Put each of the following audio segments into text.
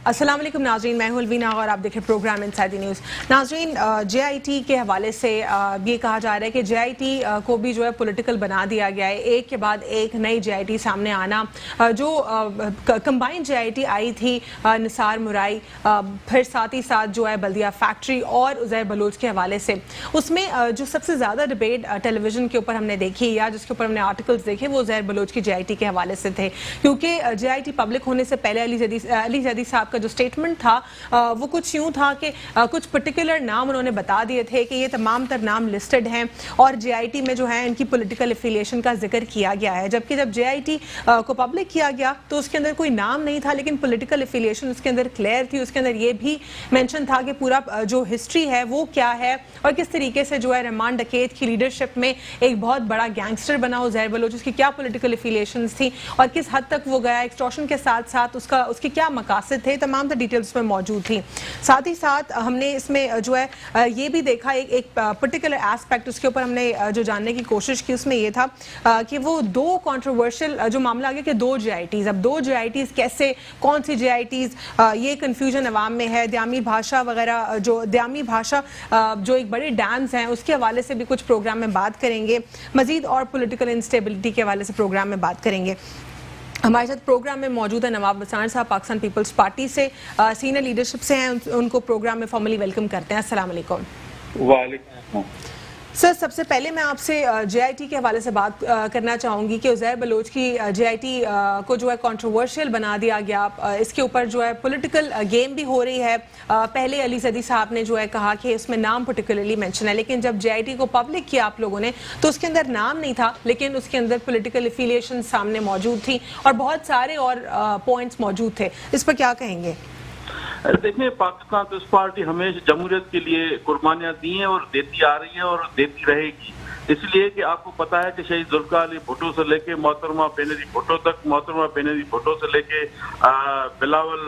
अस्सलाम वालेकुम नाज़रीन, मैं हूं अलवीना और आप देखें प्रोग्राम इनसाइड द न्यूज़। नाज़रीन, JIT के हवाले से ये कहा जा रहा है कि JIT को भी जो है पॉलिटिकल बना दिया गया है। एक के बाद एक नई JIT सामने आना, जो कंबाइंड JIT आई थी निसार मुराई, फिर साथ ही साथ जो है बल्दिया फैक्ट्री और उज़ैर बलोच के हवाले से, उसमें जो सबसे ज़्यादा डिबेट टेलीविज़न के ऊपर हमने देखी या जिसके ऊपर हमने आर्टिकल्स देखे वो उज़ैर बलोच की JIT के हवाले से थे, क्योंकि JIT पब्लिक होने से पहले अली जैदी साहब का जो स्टेटमेंट था वो कुछ यूं था कि कुछ पर्टिकुलर नाम उन्होंने बता दिए थे कि ये तमाम तर नाम लिस्टेड हैं और JIT में जो है इनकी पॉलिटिकल एफिलिएशन का जिक्र किया गया है। जबकि जब JIT को पब्लिक किया गया तो उसके अंदर कोई नाम नहीं था, लेकिन पॉलिटिकल एफिलिएशन उसके अंदर क्लियर थी। उसके अंदर ये भी मेंशन था कि पूरा जो हिस्ट्री है वो क्या है और किस तरीके से जो है रहमान डकैत की लीडरशिप में एक बहुत बड़ा गैंगस्टर बना उज़ैर बलोच, उसकी क्या पॉलिटिकल एफिलिएशन थी और किस हद तक वो गया, एक्सटॉर्शन के साथ साथ उसके क्या मकासद थे, तमाम तो डिटेल्स में मौजूद थी। साथ ही साथ हमने इसमें जो है ये भी देखा एक पर्टिकुलर एस्पेक्ट उसके ऊपर हमने जो जानने की कोशिश की, उसमें ये था कि वो दो कंट्रोवर्शियल जो मामला आ गया कि दो JITs, अब दो JITs कैसे, कौन सी JITs, ये कन्फ्यूजन अवाम में है। दयामी भाषा वगैरह, जो दयामी भाषा जो एक बड़े डैम्स हैं उसके हवाले से भी कुछ प्रोग्राम में बात करेंगे, मजीद और पॉलिटिकल इंस्टेबिलिटी के हवाले से प्रोग्राम में बात करेंगे। हमारे साथ प्रोग्राम में मौजूद है नवाब वसार साहब, पाकिस्तान पीपल्स पार्टी से सीनियर लीडरशिप से हैं, उनको प्रोग्राम में फॉर्मली वेलकम करते हैं। अस्सलाम वालेकुम। वालेकुम सर, सबसे पहले मैं आपसे JIT के हवाले से बात करना चाहूँगी कि उज़ैर बलोच की JIT को जो है कंट्रोवर्शियल बना दिया गया, इसके ऊपर जो है पॉलिटिकल गेम भी हो रही है। पहले अली जैदी साहब ने जो है कहा कि इसमें नाम पर्टिकुलरली मेंशन है, लेकिन जब JIT को पब्लिक किया आप लोगों ने तो उसके अंदर नाम नहीं था, लेकिन उसके अंदर पॉलिटिकल एफिलिएशन सामने मौजूद थी और बहुत सारे और पॉइंट्स मौजूद थे। इस पर क्या कहेंगे? देखिए, पाकिस्तान पीपल्स पार्टी हमेशा जमहूरियत के लिए कुर्बानियां दी हैं और देती आ रही है और देती रहेगी। इसलिए कि आपको पता है कि शहीद जुल्फ़िकार अली भुट्टो से लेके मोहतरमा बेनज़ीर भुट्टो तक, मोहतरमा बेनज़ीर भुट्टो से लेके बिलावल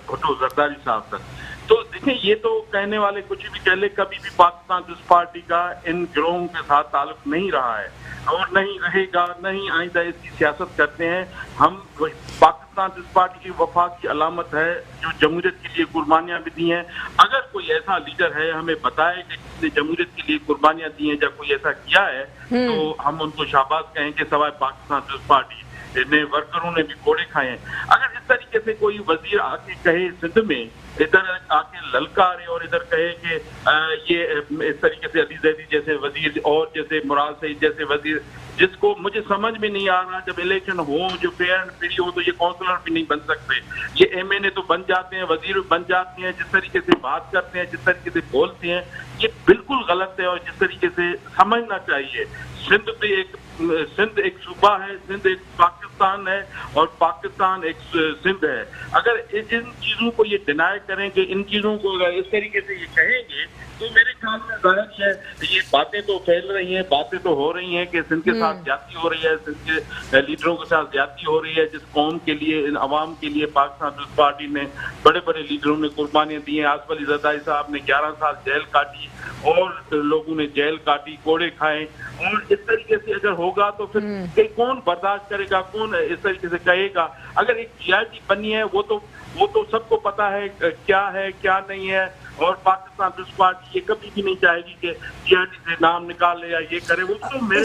भुट्टो जरदारी साहब तक, तो देखिए ये तो कहने वाले कुछ भी कह ले, कभी भी पाकिस्तान पीपल्स पार्टी का इन गिरोहों के साथ ताल्लुक नहीं रहा है और नहीं रहेगा, नहीं आइंदा इसकी सियासत करते हैं हम। पाकिस्तान पीपल्स पार्टी की वफा की अलामत है जो जमहूरियत के लिए कुर्बानियां भी दी हैं। अगर कोई ऐसा लीडर है हमें बताए कि जिसने जमहूरियत के लिए कुर्बानियां दी हैं, जब कोई ऐसा किया है तो हम उनको शाबाश कहेंगे, सवाए पाकिस्तान पीपल्स पार्टी ने वर्करों ने भी कोड़े खाए हैं। अगर इस तरीके से कोई वजीर आके कहे सिंध में, इधर आके ललकारे और इधर कहे कि ये इस तरीके से अली जैदी जैसे वजीर और जैसे मुराद सईद जैसे वजीर, जिसको मुझे समझ में नहीं आ रहा, जब इलेक्शन हो, जो फेयर एंड फ्री हो, तो ये काउंसलर भी नहीं बन सकते, ये MNA तो बन जाते हैं, वजीर बन जाते हैं। जिस तरीके से बात करते हैं, जिस तरीके से बोलते हैं, ये बिल्कुल गलत है और जिस तरीके से समझना चाहिए। सिंध एक सूबा है, सिंध एक पाकिस्तान है और पाकिस्तान एक सिंध है। अगर इन चीजों को ये डिनाई करेंगे, इन चीजों को अगर इस तरीके से ये कहेंगे, तो मेरे ख्याल में जाहिर है ये बातें तो फैल रही हैं, बातें तो हो रही हैं कि सिंध के साथ ज्यादती हो रही है, सिंध के लीडरों के साथ ज्यादती हो रही है। जिस कौम के लिए, इन अवाम के लिए पाकिस्तान पीपल्स पार्टी ने बड़े बड़े लीडरों ने कुर्बानियां दी हैं। आसिफ अली जरदारी साहब ने 11 साल जेल काटी और लोगों ने जेल काटी, कोड़े खाए, और इस तरीके से अगर होगा तो फिर कौन बर्दाश्त करेगा, कौन इस तरीके से कहेगा। अगर एक JIT बनी है वो तो सबको पता है क्या है क्या नहीं है, और पाकिस्तान पीपल्स पार्टी ये कभी भी नहीं चाहेगी कि JIT से नाम निकाले या ये करे। वो तो मेरे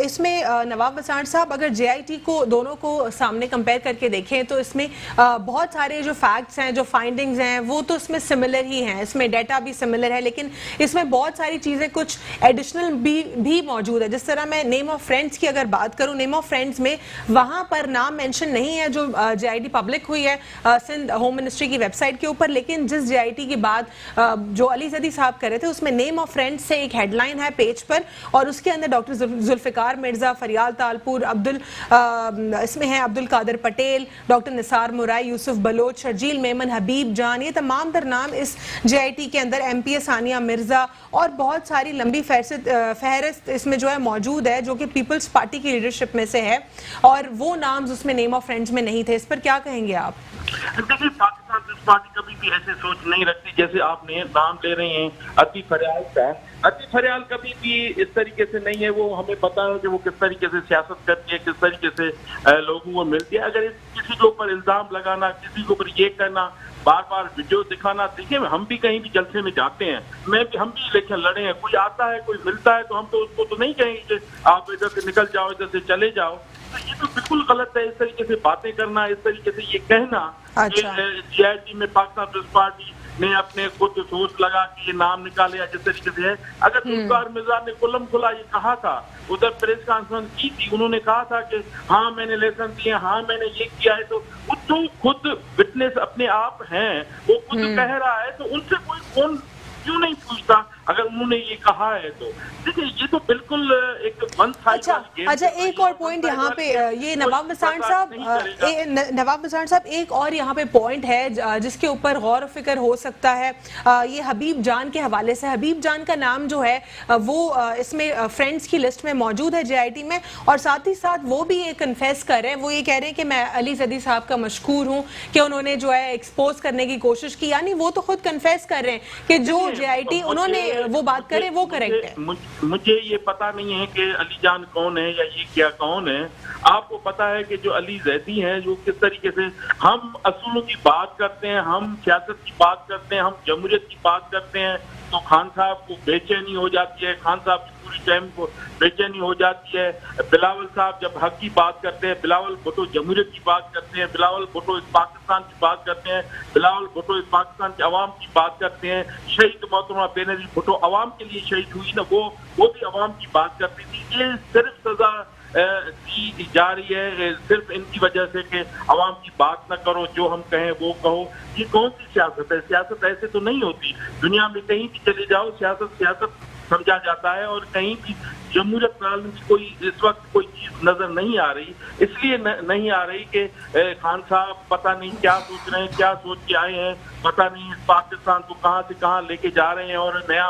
इसमें नवाब वसार साहब, अगर JIT को दोनों को सामने कंपेयर करके देखें तो इसमें बहुत सारे जो फैक्ट्स हैं, जो फाइंडिंग्स हैं, वो तो इसमें सिमिलर ही हैं, इसमें डेटा भी सिमिलर है, लेकिन इसमें बहुत सारी चीज़ें कुछ एडिशनल भी मौजूद है। जिस तरह मैं नेम ऑफ फ्रेंड्स की अगर बात करूँ, नेम ऑफ फ्रेंड्स में वहाँ पर नाम मेंशन नहीं है जो JIT पब्लिक हुई है सिंध होम मिनिस्ट्री की वेबसाइट के ऊपर, लेकिन जिस JIT की बात जो अली जैदी साहब कर रहे थे उसमें नेम ऑफ फ्रेंड्स से एक हेडलाइन है पेज पर, और उसके अंदर डॉक्टर जुल्फ़िकार मिर्जा, फरियाल तालपुर, इसमें है अब्दुल कादर पटेल, डॉक्टर निसार मुराई, यूसुफ बलोच, शर्जील मेमन, हबीब जान, ये तमाम तर नाम इस JIT के अंदर, MPA सानिया मिर्जा और बहुत सारी लंबी फहरिस्त इसमें जो है मौजूद है जो कि पीपल्स पार्टी की लीडरशिप में से है, और वो नाम उसमें नेम ऑफ फ्रेंड्स में नहीं थे। इस पर क्या कहेंगे आप? देखिए, पाकिस्तान पीपल्स पार्टी कभी भी ऐसे सोच नहीं रखती जैसे आप नाम ले रहे हैं अति फरियाद का। अतीफ फरियाल कभी भी इस तरीके से नहीं है। वो हमें पता है कि वो किस तरीके से सियासत करती है, किस तरीके से लोगों को मिलती है। अगर किसी के ऊपर इल्जाम लगाना, किसी के ऊपर ये करना, बार बार वीडियो दिखाना, देखिए हम भी कहीं भी जलसे में जाते हैं, हम भी इलेक्शन लड़े हैं, कोई आता है कोई मिलता है तो हम तो उसको तो नहीं कहेंगे कि आप इधर से निकल जाओ, इधर से चले जाओ। तो ये तो बिल्कुल गलत है इस तरीके से बातें करना, इस तरीके से ये कहना। अच्छा। GIT में पाकिस्तान पीपल्स पार्टी ने अपने खुद सोच लगा कि ये नाम निकाले या जिस तरीके से है। अगर जुल्फिकार मिर्जा ने खुल्लम खुला ये कहा था, उधर प्रेस कॉन्फ्रेंस की थी, उन्होंने कहा था कि हाँ मैंने लेसन दिए, हाँ मैंने ये किया है, तो वो जो खुद विटनेस अपने आप हैं, वो खुद कह रहा है, तो उनसे कोई कौन क्यों नहीं पूछता अगर उन्होंने ये कहा है तो। देखिए ये तो बिल्कुल एक वन साइड। अच्छा एक और पॉइंट यहाँ पे, ये नवाब वसाण साहब एक और यहाँ पे पॉइंट है जिसके ऊपर गौर फिक्र हो सकता है। ये हबीब जान के हवाले से, हबीब जान का नाम जो है वो इसमें फ्रेंड्स की लिस्ट में मौजूद है JIT में, और साथ ही साथ वो भी ये कन्फेस कर रहे हैं, वो ये कह रहे हैं कि मैं अली ज़ैदी साहब का मशकूर हूँ कि उन्होंने जो है एक्सपोज करने की कोशिश की। यानी वो तो खुद कन्फेस कर रहे हैं कि जो JIT उन्होंने वो बात करे वो करेक्ट है। मुझे ये पता नहीं है कि अली जान कौन है या ये क्या कौन है। आपको पता है कि जो अली ज़ैदी हैं, जो किस तरीके से हम असूलों की बात करते हैं, हम सियासत की बात करते हैं, हम जमहूरियत की बात करते हैं, तो खान साहब को बेचैनी हो जाती है, खान साहब की पूरी टाइम को बेचैनी हो जाती है। बिलावल साहब जब हक की बात करते हैं, बिलावल भुट्टो जमहूरियत की बात करते हैं, बिलावल भुट्टो इस पाकिस्तान की बात करते हैं, बिलावल भुट्टो इस पाकिस्तान के अवाम की बात करते हैं। शहीद मोहतरमा बेनजीर भुट्टो अवाम के लिए शहीद हुई ना, वो भी अवाम की बात करती थी। ये सिर्फ सजा दी जा रही है सिर्फ इनकी वजह से कि अवाम की बात न करो, जो हम कहें वो कहो। ये कौन सी सियासत है? सियासत ऐसे तो नहीं होती। दुनिया में कहीं भी चले जाओ सियासत समझा जाता है, और कहीं भी जमहूरियत नाम की कोई इस वक्त कोई चीज नजर नहीं आ रही। इसलिए नहीं आ रही कि खान साहब पता नहीं क्या सोच रहे हैं, क्या सोच के आए हैं, पता नहीं इस पाकिस्तान को कहां से कहां लेके जा रहे हैं। और नया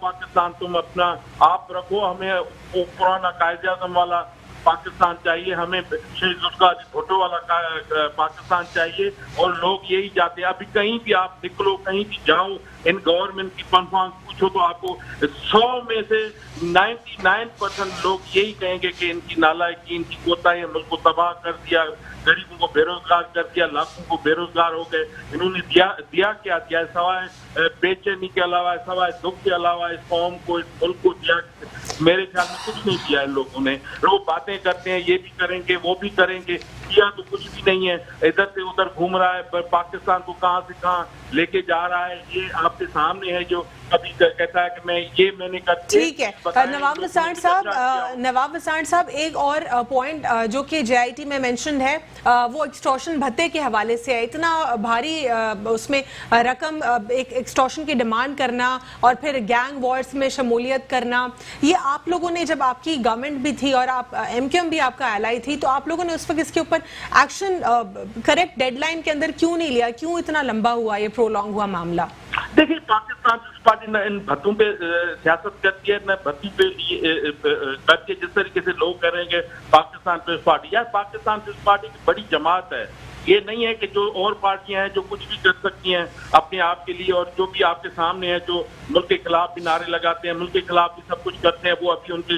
पाकिस्तान तुम अपना आप रखो, हमें वो पुराना कायदे-ए-आज़म वाला पाकिस्तान चाहिए, हमें शहीद जुल्फिकार भुट्टो वाला पाकिस्तान चाहिए। और लोग यही चाहते हैं। अभी कहीं भी आप निकलो, कहीं भी जाओ, इन गवर्नमेंट की परफॉर्मेंस पूछो तो आपको 100 में से 99% लोग यही कहेंगे कि इनकी नालायकी, इनकी कोताही मुल्क को तबाह कर दिया, गरीबों को बेरोजगार कर दिया, लाखों को बेरोजगार हो गए। इन्होंने दिया क्या दिया सवाए बेचैनी के अलावा, सवाए दुख के अलावा इस कौम को, इस मुल्क को दिया? मेरे ख्याल में कुछ नहीं किया इन लोगों ने। लोग बातें करते हैं, ये भी करेंगे वो भी करेंगे, किया तो कुछ भी नहीं है। इधर से उधर घूम रहा है, पर पाकिस्तान को कहां से कहां लेके जा रहा है ये आपके सामने है। जो कभी कहता है कि मैंने कर। ठीक है नवाब वसाण साहब एक और पॉइंट जो कि JIT में मेंशन है वो एक्सटॉर्शन भत्ते के हवाले से है। इतना भारी उसमें रकम, एक एक्सटॉर्शन की डिमांड करना और फिर गैंग वॉर्स में शमूलियत करना, ये आप लोगों ने, जब आपकी गवर्नमेंट भी थी और आप MQM भी आपका एलाई थी, तो आप लोगों ने उस वक्त इसके ऊपर एक्शन करेक्ट डेडलाइन के अंदर क्यों नहीं लिया? क्यों इतना लंबा हुआ, ये प्रोलॉन्ग हुआ मामला? देखिए पाकिस्तान पीपल्स पार्टी न इन भत्तों पे सियासत करती है, न भत्ती पे करती है जिस तरीके से लोग कह रहे हैं कि पाकिस्तान पीपल्स पार्टी। यार पाकिस्तान पीपल्स पार्टी की बड़ी जमात है। ये नहीं है कि जो और पार्टियां हैं जो कुछ भी कर सकती हैं अपने आप के लिए, और जो भी आपके सामने है जो मुल्क के खिलाफ भी नारे लगाते हैं, मुल्क के खिलाफ भी सब कुछ करते हैं, वो अभी उनके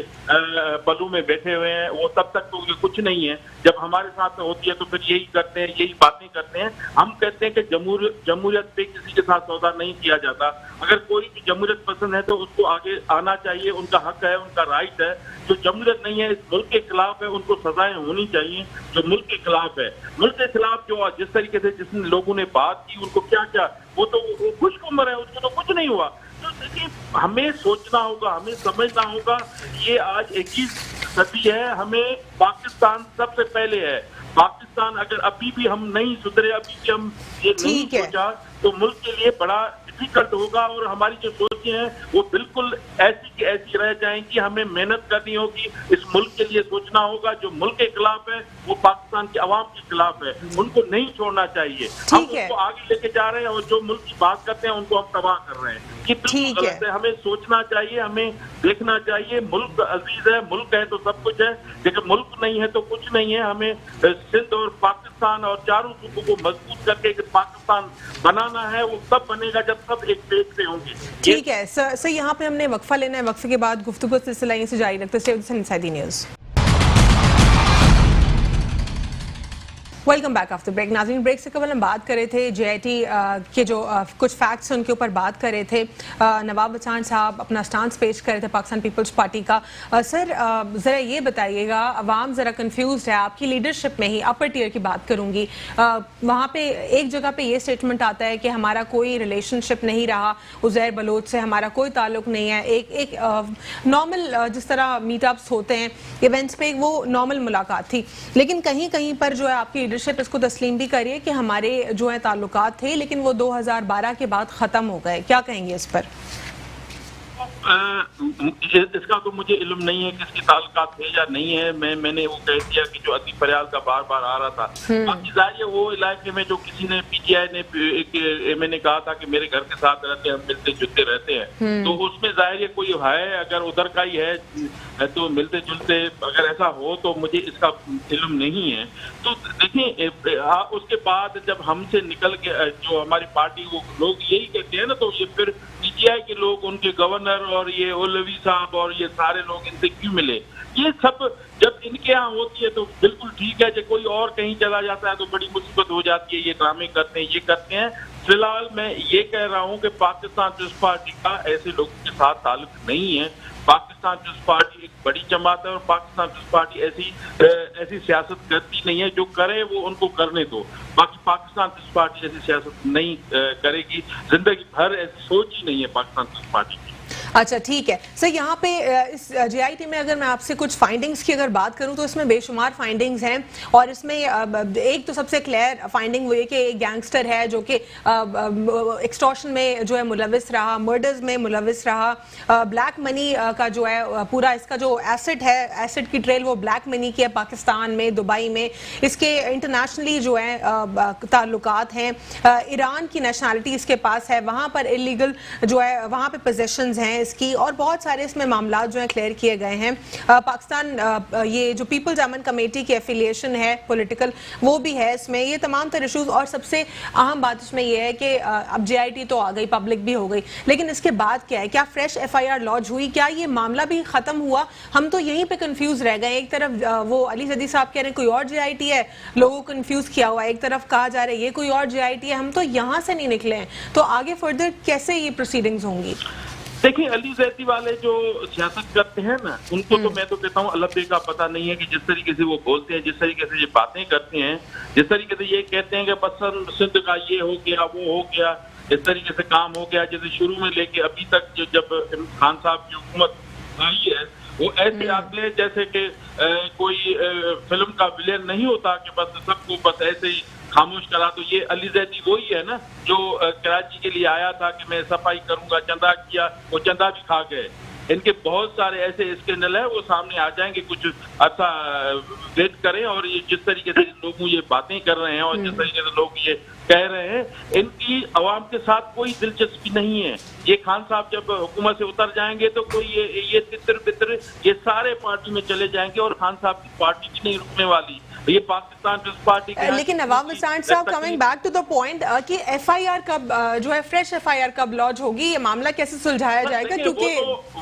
बलू में बैठे हुए हैं। वो तब तक तो ये कुछ नहीं है। जब हमारे साथ में होती है तो फिर यही करते हैं, यही बातें करते हैं। हम कहते हैं कि जमहूरियत पे किसी के साथ सौदा नहीं किया जाता। अगर कोई भी जमहूरियत पसंद है तो उसको आगे आना चाहिए, उनका हक है, उनका राइट है। जो जमहूरियत नहीं है, इस मुल्क के खिलाफ है, उनको सजाएं होनी चाहिए जो मुल्क के खिलाफ है। मुल्क के खिलाफ जो जिस तरीके से जिस लोगों ने बात की, उनको क्या क्या, वो तो खुशकुमर है, उसको तो कुछ नहीं हुआ। तो देखिए हमें सोचना होगा, हमें समझना होगा, ये आज 21 सदी है, हमें पाकिस्तान सबसे पहले है। पाकिस्तान अगर अभी भी हम नहीं सुधरे, अभी भी हम ये नहीं सोचा, तो मुल्क के लिए बड़ा डिफिकल्ट होगा। और हमारी जो सोचें हैं वो बिल्कुल ऐसी की ऐसी रह जाएंगी। हमें मेहनत करनी होगी, इस मुल्क के लिए सोचना होगा। जो मुल्क के खिलाफ है वो पाकिस्तान के अवाम के खिलाफ है, उनको नहीं छोड़ना चाहिए। हम उनको आगे लेके जा रहे हैं, और जो मुल्क की बात करते हैं उनको हम तबाह कर रहे हैं। ये बिल्कुल गलत है। हमें सोचना चाहिए, हमें देखना चाहिए। मुल्क अजीज है, मुल्क है तो सब कुछ है, लेकिन मुल्क नहीं है तो कुछ नहीं है। हमें सिंध और पाकिस्तान और चारों सूबों को मजबूत करके पाकिस्तान बनाना है। वो तब बनेगा जब सब एक पेज पे होंगे। ठीक है सर, यहाँ पे हमने वक्फा लेना है, वक्फे के बाद गुफ्तगू का सिलसिला यहीं से जारी रखते हैं। Inside news, welcome back after break. नाज़रीन, ब्रेक से कबल हम बात कर रहे थे JIT के जो कुछ फैक्ट्स हैं उनके ऊपर बात कर रहे थे। नवाब वसान साहब अपना स्टांस पेश कर रहे थे पाकिस्तान पीपल्स पार्टी का। सर ज़रा ये बताइएगा, अवाम ज़रा कंफ्यूज है आपकी लीडरशिप में ही, अपर टियर की बात करूँगी, वहाँ पे एक जगह पे ये स्टेटमेंट आता है कि हमारा कोई रिलेशनशिप नहीं रहा उज़ैर बलोच से, हमारा कोई ताल्लुक नहीं है। एक नॉर्मल जिस तरह मीटअप्स होते हैं इवेंट्स पे, वो नॉर्मल मुलाकात थी, लेकिन कहीं कहीं पर जो है आपकी लीडरशिप इसको तस्लीम भी करिए कि हमारे जो है ताल्लुकात थे, लेकिन वो 2012 के बाद ख़त्म हो गए। क्या कहेंगे इस पर? इसका तो मुझे इल्म नहीं है कि इसकी ताल्लुकात है या नहीं है। मैंने वो कह दिया कि जो अतीफ फरियाल का बार बार आ रहा था। बाकी जाहिर है वो इलाके में जो किसी ने PTI ने मैंने कहा था कि मेरे घर के साथ रहते हैं, हम मिलते जुलते रहते हैं, तो उसमें जाहिर है कोई है, अगर उधर का ही है तो मिलते जुलते, अगर ऐसा हो तो मुझे इसका इल्म नहीं है। तो देखिए उसके बाद जब हमसे निकल के जो हमारी पार्टी, वो लोग यही कहते हैं ना, तो ये फिर PTI के लोग, उनके गवर्नर और ये ओलवी साहब और ये सारे लोग इनसे क्यों मिले? ये सब जब इनके यहाँ होती है तो बिल्कुल ठीक है, जब कोई और कहीं चला जाता है तो बड़ी मुसीबत हो जाती है। ये ड्रामे करते हैं, ये करते हैं। फिलहाल मैं ये कह रहा हूँ कि पाकिस्तान पीपल्स पार्टी का ऐसे लोगों के साथ ताल्लुक नहीं है। पाकिस्तान पीपल्स पार्टी एक बड़ी जमात है और पाकिस्तान पीपल्स पार्टी ऐसी सियासत करती नहीं है। जो करे वो उनको करने दो, बाकी पाकिस्तान पीपल्स पार्टी ऐसी सियासत नहीं करेगी। जिंदगी भर ऐसी सोच ही नहीं है पाकिस्तान पीपल्स पार्टी की। अच्छा ठीक है सर, यहाँ पे इस JIT में अगर मैं आपसे कुछ फाइंडिंग्स की अगर बात करूँ तो इसमें बेशुमार फाइंडिंग्स हैं, और इसमें एक तो सबसे क्लियर फाइंडिंग वो है कि एक गैंगस्टर है जो कि एक्सटॉर्शन में जो है मुलविस रहा, मर्डर्स में मुलविस रहा, ब्लैक मनी का जो है पूरा इसका जो एसेट है, एसेट की ट्रेल वो ब्लैक मनी की है पाकिस्तान में, दुबई में, इसके इंटरनेशनली जो है ताल्लुकात हैं, ईरान की नेशनलिटी इसके पास है, वहाँ पर इलीगल जो है वहाँ पे पोजेशंस हैं इसकी, और बहुत सारे इसमें मामला जो है क्लियर किए गए हैं। पाकिस्तान ये जो पीपल्स अमन कमेटी की एफिलिएशन है पॉलिटिकल, वो भी है इसमें, ये तमाम तरह इशूज। और सबसे अहम बात इसमें ये है कि अब JIT तो आ गई, पब्लिक भी हो गई, लेकिन इसके बाद क्या है? क्या फ्रेश FIR लॉन्च हुई? क्या ये मामला भी खत्म हुआ? हम तो यहीं पे कंफ्यूज रह गए। एक तरफ वो अली सदी साहब कह रहे हैं कोई और JIT है, लोगों को कंफ्यूज किया हुआ है, एक तरफ कहा जा रहा है ये कोई और JIT है, हम तो यहाँ से नहीं निकले हैं। तो आगे फर्दर कैसे ये प्रोसीडिंग्स होंगी? देखिए, अली जैदी वाले जो सियासत करते हैं ना, उनको तो मैं तो कहता हूँ अल्लाह का पता नहीं है कि जिस तरीके से वो बोलते हैं, जिस तरीके से ये बातें करते हैं, जिस तरीके से ये कहते हैं कि बस सिंध का ये हो गया, वो हो गया, इस तरीके से काम हो गया, जैसे शुरू में लेके अभी तक जब खान साहब की हुकूमत आई है, वो ऐसे आते हैं जैसे कि कोई फिल्म का विलेन नहीं होता कि बस सबको बस ऐसे ही खामोश करा। तो ये अली जैदी वही है ना जो कराची के लिए आया था कि मैं सफाई करूंगा, चंदा किया, वो चंदा भी खा गए। इनके बहुत सारे ऐसे स्कैंडल है, वो सामने आ जाएंगे, कुछ अच्छा वेट करें। और ये जिस तरीके से लोग ये बातें कर रहे हैं और जिस तरीके से लोग ये कह रहे हैं, इनकी अवाम के साथ कोई दिलचस्पी नहीं है। ये खान साहब जब हुकूमत से उतर जाएंगे तो कोई ये तितर बितर ये सारे पार्टी में चले जाएंगे और खान साहब की पार्टी भी नहीं रुकने वाली। ये पाकिस्तान पीपल्स पार्टी के लेकिन नवाब वसान साहब, coming back to the point कि FIR कब जो है फ्रेश FIR कब लॉन्च होगी, ये मामला कैसे सुलझाया जाएगा? क्योंकि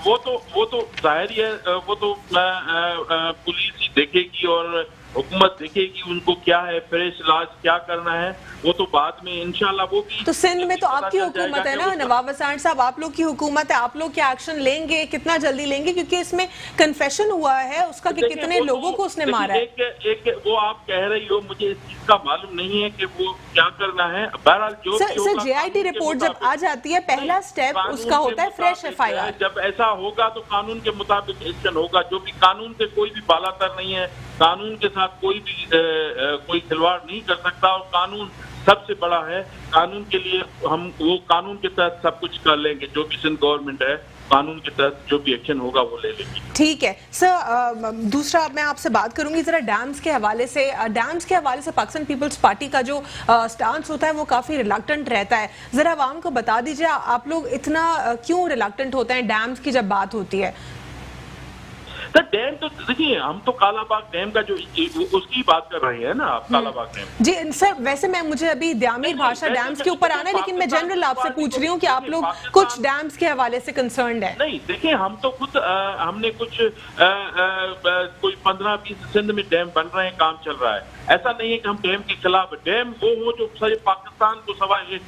वो तो जाहिर ही है, वो तो पुलिस ही देखेगी और हुकूमत देखेगी उनको क्या है फ्रेश इलाज क्या करना है, वो तो बाद में इंशाल्लाह वो भी। तो सिंध में तो आपकी हुकूमत है ना नवाब वसान साहब, आप लोग की हुकूमत है, आप लोग क्या एक्शन लेंगे, कितना जल्दी लेंगे? क्योंकि इसमें कन्फेशन हुआ है उसका कि कितने लोगों को उसने मारा है। एक वो आप कह रही हो, मुझे इस चीज का मालूम नहीं है कि वो क्या करना है। बहरहाल जो सर JIT रिपोर्ट जब आ जाती है, पहला स्टेप उसका होता है फ्रेश FIR। जब ऐसा होगा तो कानून के मुताबिक एक्शन होगा, जो भी कानून से कोई भी बालातर नहीं है, कानून के साथ कोई भी कोई खिलवाड़ नहीं कर सकता और कानून सबसे बड़ा है। कानून के लिए हम वो कानून के तहत सब कुछ कर लेंगे, जो भी सिंध गवर्नमेंट है कानून के तहत जो भी एक्शन होगा वो ले लेंगे। ठीक है सर, दूसरा मैं आपसे बात करूंगी जरा डैम्स के हवाले से। डैम्स के हवाले से पाकिस्तान पीपल्स पार्टी का जो स्टांस होता है वो काफी रिलक्टेंट रहता है। जरा आवाम को बता दीजिए आप लोग इतना क्यों रिलक्टेंट होते हैं डैम्स की जब बात होती है? तो डैम तो देखिए, हम तो कालाबाग डैम का जो उसकी बात कर रहे हैं ना आप, कालाबाग डैम। जी सर, वैसे मैं मुझे अभी द्यामीर भाषा डैम्स के ऊपर आना है, लेकिन मैं जनरल आपसे पूछ रही हूँ कि आप लोग कुछ डैम्स के हवाले से कंसर्न्ड है? नहीं देखिए, हम तो खुद हमने कुछ कोई 15-20 सिंध में डैम बन रहे हैं, काम चल रहा है। ऐसा नहीं है कि हम डैम के खिलाफ। डैम वो हो जो सारे पाकिस्तान को सवाल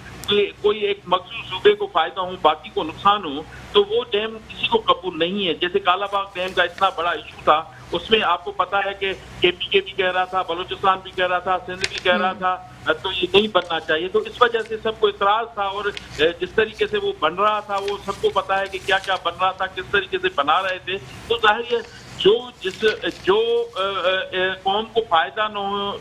कोई एक मखसूस सूबे को फायदा हो, बाकी को नुकसान हो, तो वो डैम किसी को कबूल नहीं है। जैसे कालाबाग डैम का इतना बड़ा इशू था, उसमें आपको पता है कि केपीके भी कह रहा था, बलूचिस्तान भी कह रहा था, सिंध भी कह रहा था, तो ये नहीं बनना चाहिए। तो इस वजह से सबको इतराज था, और जिस तरीके से वो बन रहा था वो सबको पता है कि क्या क्या बन रहा था, किस तरीके से बना रहे थे। तो जाहिर है जो कौम को फायदा न हो,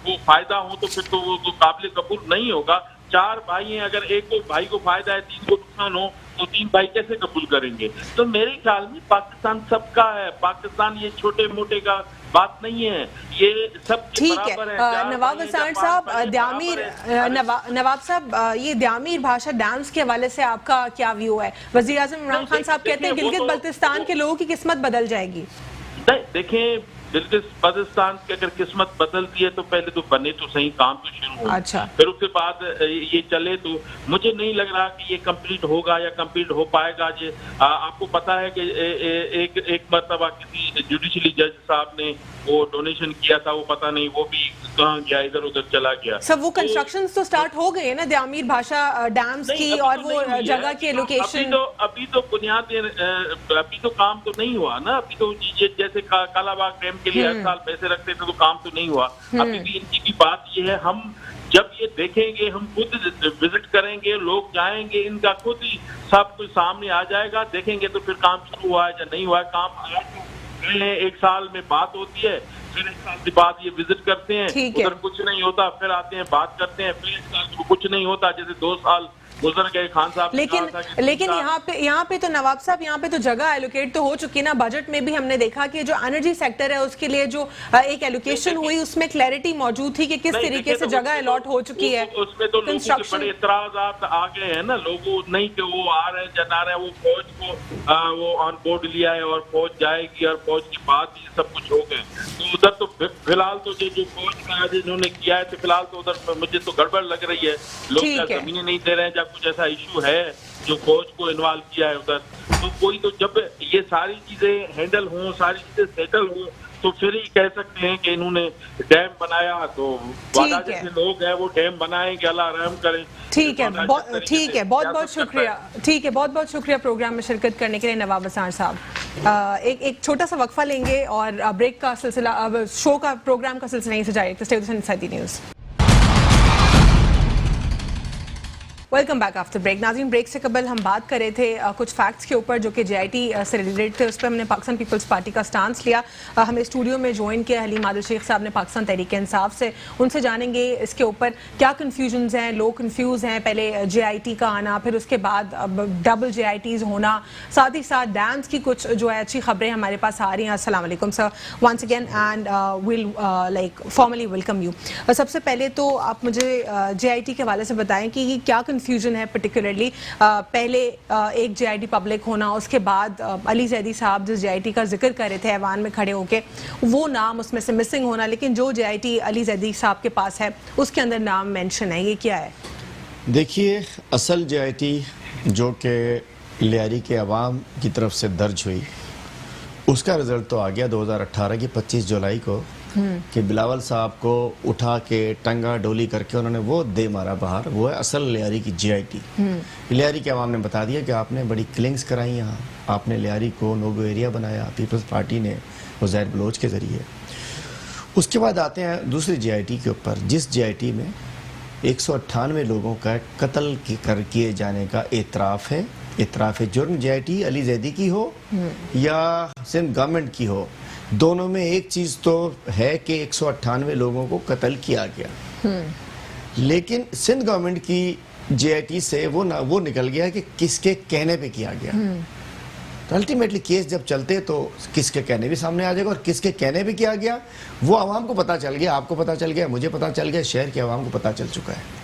वो फायदा हो, तो फिर तो वो काबिल कबूल नहीं होगा। 4 भाई हैं, अगर एक को भाई को फायदा है, 3 को नुकसान हो, तो 3 भाई कैसे कबूल करेंगे? तो मेरे ख्याल में पाकिस्तान सबका है। पाकिस्तान ये छोटे मोटे का बात नहीं है, ये सब ठीक है। नवाब हसन साहब, नवाब साहब, ये द्यामीर भाषा डैम्स के हवाले से आपका क्या व्यू है? वज़ीर आज़म इमरान खान साहब कहते हैं गिलगित बल्तिस्तान के लोगों की किस्मत बदल जाएगी। देखें, गिलगित बल्तिस्तान की अगर किस्मत बदलती है तो पहले तो बने तो सही, काम तो शुरू हो, अच्छा, फिर उसके बाद ये चले। तो मुझे नहीं लग रहा कि ये कंप्लीट होगा या कंप्लीट हो पाएगा। ये आपको पता है कि एक मरतबा किसी जुडिशली जज साहब ने वो डोनेशन किया था, वो पता नहीं वो भी कहाँ गया, इधर उधर चला गया। सब वो कंस्ट्रक्शन तो स्टार्ट हो गए ना द्यामीर भाषा डैम्स की, और वो जगह की लोकेशन अभी तो बुनियाद, अभी तो काम तो नहीं हुआ ना। अभी तो जैसे कालाबाग डैम के लिए हर साल पैसे रखते थे, तो काम तो नहीं हुआ। अभी भी इनकी भी बात ये है, हम जब ये देखेंगे, हम खुद विजिट करेंगे, लोग जाएंगे, इनका खुद ही सब कुछ सामने आ जाएगा, देखेंगे तो फिर काम शुरू हुआ है या नहीं हुआ है। काम एक साल में बात होती है, फिर 1 साल के बाद ये विजिट करते हैं, उधर कुछ नहीं होता, फिर आते हैं बात करते हैं, फिर 1 साल कुछ नहीं होता, जैसे 2 साल गुजर गए। खान साहब लेकिन यहाँ पे तो नवाब साहब, यहाँ पे तो जगह एलोकेट तो हो चुकी ना। बजट में भी हमने देखा कि जो एनर्जी सेक्टर है उसके लिए जो एक एलोकेशन हुई, उसमें क्लैरिटी मौजूद थी कि किस तरीके से जगह अलॉट हो चुकी है। उसमें तो लोगों के बड़े इतराज़ात आ गए हैं ना, लोगों नहीं कि वो आ रहे हैं जना रहे हैं, वो फौज को वो ऑन बोर्ड लिया है और फौज जाएगी, और फौज के बाद ये सब कुछ हो गए। तो उधर तो फिलहाल तो जो फौज का जिन्होंने किया है, तो फिलहाल तो उधर मुझे तो गड़बड़ लग रही है। लोग जमीनें नहीं दे रहे हैं, कुछ ऐसा इशू है जो फौज को इन्वॉल्व किया है उधर। तो कोई तो जब ये सारी चीजें हैंडल हों, सारी चीजें सेटल हों, तो फिर ही कह सकते हैं कि इन्होंने डैम बनाया। तो वादा जैसे लोग हैं वो डैम बनाएंगे, अल्लाह रहम करे। ठीक है, बहुत बहुत शुक्रिया। ठीक है, बहुत बहुत शुक्रिया प्रोग्राम में शिरकत करने के लिए नवाब हसन साहब। एक छोटा सा वक्फा लेंगे और ब्रेक का सिलसिला, अब शो का प्रोग्राम का सिलसिला यहीं से जारी रखते हैं। Inside the news. Welcome back after break. नाज़रीन, ब्रेक से कबल हम बात कर रहे थे कुछ फैक्ट्स के ऊपर जो कि JIT से रिलेटेड थे। उस पर हमने पाकिस्तान पीपल्स पार्टी का स्टांस लिया। हमें स्टूडियो में ज्वाइन किया हलीम आदिल शेख साहब ने पाकिस्तान तहरीक इंसाफ से। उनसे जानेंगे इसके ऊपर क्या कन्फ्यूजन्स हैं, लोग कन्फ्यूज़ हैं, पहले JIT का आना, फिर उसके बाद डबल JITs होना, साथ ही साथ डैम्स की कुछ जो है अच्छी खबरें हमारे पास आ रही हैं। अस्सलाम वालेकुम sir, once again, and will like formally welcome you. सबसे पहले तो आप मुझे JIT के हवाले से बताएं कि ये क्या कंफ्यूजन है पर्टिकुलरली। पहले एक JIT पब्लिक होना, उसके बाद अली जैदी साहब जिस JIT का जिक्र कर रहे थे ऐवान में खड़े होके, वो नाम उसमें से मिसिंग होना, लेकिन जो JIT अली जैदी साहब के पास है उसके अंदर नाम मेंशन है, ये क्या है? देखिए, असल JIT जो कि लियारी के अवाम की तरफ से दर्ज हुई, उसका रिजल्ट तो आ गया 2018 की 25 जुलाई को, कि बिलावल साहब को उठा के टंगा डोली करके उन्होंने वो दे मारा बाहर। वो है असल लियारी की JIT। लियारी के अवाम ने बता दिया कि आपने बड़ी किलिंग्स कराई यहाँ, आपने लियारी को नोगो एरिया बनाया पीपल्स पार्टी ने उज़ैर बलोच के ज़रिए। उसके बाद आते हैं दूसरी JIT के ऊपर, जिस JIT में 198 लोगों का कत्ल किए जाने का एतराफ़ है। एतराफ़ जुर्म JIT अली जैदी की हो या सिंध गवर्नमेंट की हो, दोनों में एक चीज तो है कि 198 लोगों को कत्ल किया गया। लेकिन सिंध गवर्नमेंट की JIT से वो निकल गया कि किसके कहने पे किया गया। तो अल्टीमेटली केस जब चलते तो किसके कहने भी सामने आ जाएगा, और किसके कहने पे किया गया वो आवाम को पता चल गया, आपको पता चल गया, मुझे पता चल गया, शहर के आवाम को पता चल चुका है।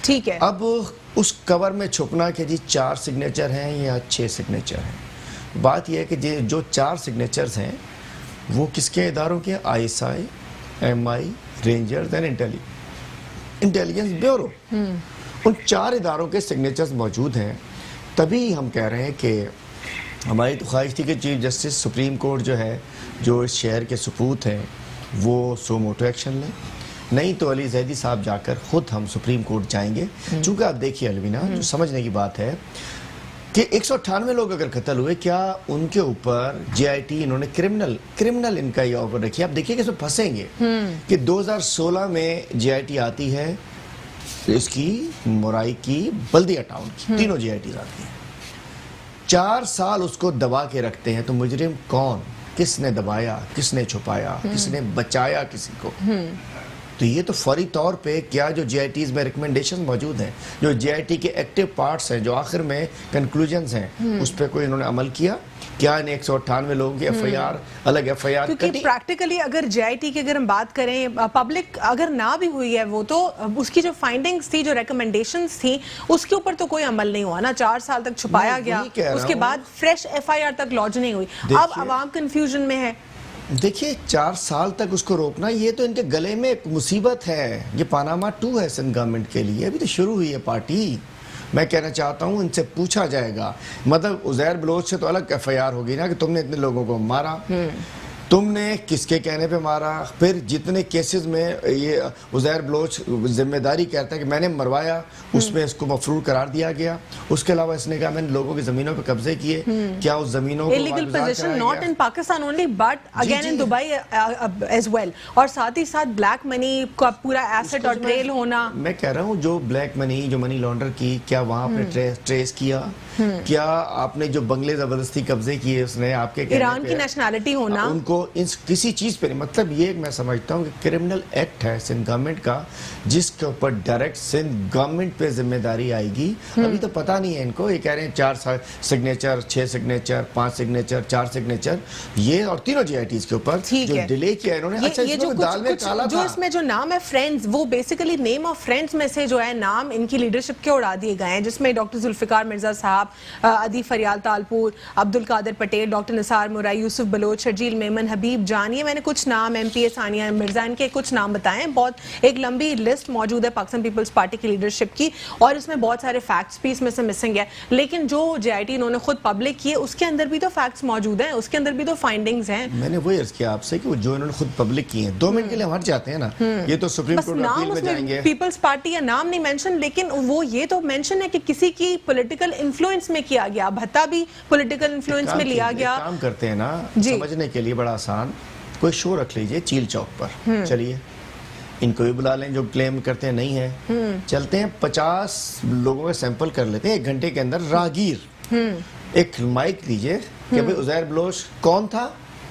ठीक है, अब उस कवर में छुपना कि जी 4 सिग्नेचर हैं या 6 सिग्नेचर हैं, बात यह है कि जो 4 सिग्नेचर्स हैं वो किसके इदारों के? ISI, MI, rangers and intelligence bureau. उन 4 इदारों के सिग्नेचर्स मौजूद हैं, तभी हम कह रहे हैं कि हमारी तो ख्वाहिश थी कि चीफ जस्टिस सुप्रीम कोर्ट जो है, जो इस शहर के सपूत हैं, वो सो मोटो एक्शन लें। नहीं तो अली जैदी साहब जाकर खुद हम सुप्रीम कोर्ट जाएंगे। चूंकि आप देखिए अलवीना, जो समझने की बात है कि 198 लोग अगर कत्ल हुए, क्या उनके ऊपर JIT इन्होंने क्रिमिनल इनका ये ऑफर रखी? आप देखिए कैसे फंसेंगे कि 2016 में JIT आती है, इसकी मुराई की, बल्दिया टाउन की, तीनों JIT आती हैं। 4 साल उसको दबा के रखते हैं। तो मुजरिम कौन? किसने दबाया, किसने छुपाया, किसने बचाया किसी को? तो ये तो फौरी तौर पे क्या जो JITs में रिकमेंडेशन मौजूद हैं, जो JIT के एक्टिव पार्ट्स हैं, जो आखिर में कंक्लूजन्स हैं, उस पर कोई इन्होंने अमल किया? क्या इन 198 लोगों की FIR अलग FIR? क्योंकि प्रैक्टिकली अगर JIT की अगर हम बात करें, पब्लिक अगर ना भी हुई है वो, तो उसकी जो फाइंडिंग्स थी, जो रिकमेंडेशंस थी, उसके ऊपर तो कोई अमल नहीं हुआ ना। 4 साल तक छुपाया गया, उसके बाद फ्रेश FIR तक लॉन्च नहीं हुई। अब अवाम कंफ्यूजन में है। देखिए 4 साल तक उसको रोकना, ये तो इनके गले में एक मुसीबत है। ये पानामा 2 है सिंध गवर्नमेंट के लिए। अभी तो शुरू हुई है पार्टी। मैं कहना चाहता हूँ इनसे पूछा जाएगा, मतलब उज़ैर बलोच से तो अलग FIR होगी ना कि तुमने इतने लोगों को मारा, तुमने किसके कहने पे मारा। फिर जितने केसेस में ये उज़ैर बलोच जिम्मेदारी कहता है कि मैंने मरवाया, उसमें इसको मफरूर करार दिया गया। उसके अलावा इसने कहा मैंने लोगों की ज़मीनों पे कब्जे किए। क्या उस ज़मीनों को illegal position not in Pakistan only but again in Dubai as well, और साथ ही साथ ब्लैक मनी का पूरा एसेट और ट्रेल होना। मैं कह रहा हूँ जो ब्लैक मनी, जो मनी लॉन्डर की, क्या वहाँ आपने ट्रेस किया? क्या आपने जो बंगले जबरदस्ती कब्जे किए उसने आपके ईरान की नेशनैलिटी होना, उनको किसी चीज पे नहीं। मतलब ये मैं समझता हूँ कि क्रिमिनल एक्ट है सिंध गवर्नमेंट का, जिसके ऊपर डायरेक्ट सिंध गवर्नमेंट पे जिम्मेदारी आएगी। अभी तो पता नहीं है इनको। ये कह रहे हैं 4 सिग्नेचर, 6 सिग्नेचर, 5 सिग्नेचर, 4 सिग्नेचर, ये और तीनों JITs के ऊपर जो डिले किया इन्होंने। अच्छा, ये जो दाल में काला जो इसमें जो नाम है फ्रेंड्स, वो बेसिकली नेम ऑफ फ्रेंड्स में से जो है नाम इनकी लीडरशिप के उड़ा दिए गए हैं, जिसमें डॉक्टर जुल्फिकार मिर्जा साहब, अदी फरियाल तालपुर, अब्दुल कादिर पटेल, डॉक्टर निसार मुराई, यूसुफ बलोच, शर्जील मेमन, हबीब जानिए। मैंने कुछ नाम MPA सानिया मिर्जा इनके कुछ नाम बताए हैं। बहुत एक लंबी लिस्ट मौजूद है पाकिस्तान पीपल्स पार्टी की लीडरशिप की, और इसमें बहुत सारे फैक्ट्स भी इसमें से मिसिंग है। लेकिन जो JIT इन्होंने खुद पब्लिक किए, उसके अंदर भी तो फैक्ट्स मौजूद हैं, उसके अंदर भी तो फाइंडिंग्स हैं। मैंने वही अर्ज किया आपसे कि जो इन्होंने खुद पब्लिक किए हैं, 2 मिनट के लिए हम हट जाते हैं ना। ये तो सुप्रीम कोर्ट अपील में जाएंगे। पीपल्स पार्टी या नाम नहीं मेंशन, लेकिन वो ये तो मेंशन है कि किसी की पॉलिटिकल इन्फ्लुएंस में किया गया, भत्ता भी पॉलिटिकल इन्फ्लुएंस में लिया गया। काम करते हैं ना, समझने के लिए बड़ा आसान, कोई शो रख लीजिए चील चौक पर, चलिए इनको भी बुला लें जो क्लेम करते हैं नहीं है। चलते हैं 50 लोगों का सैंपल कर लेते हैं 1 घंटे के अंदर। राहगीर एक माइक दीजिए कि भाई उज़ैर बलोच कौन था,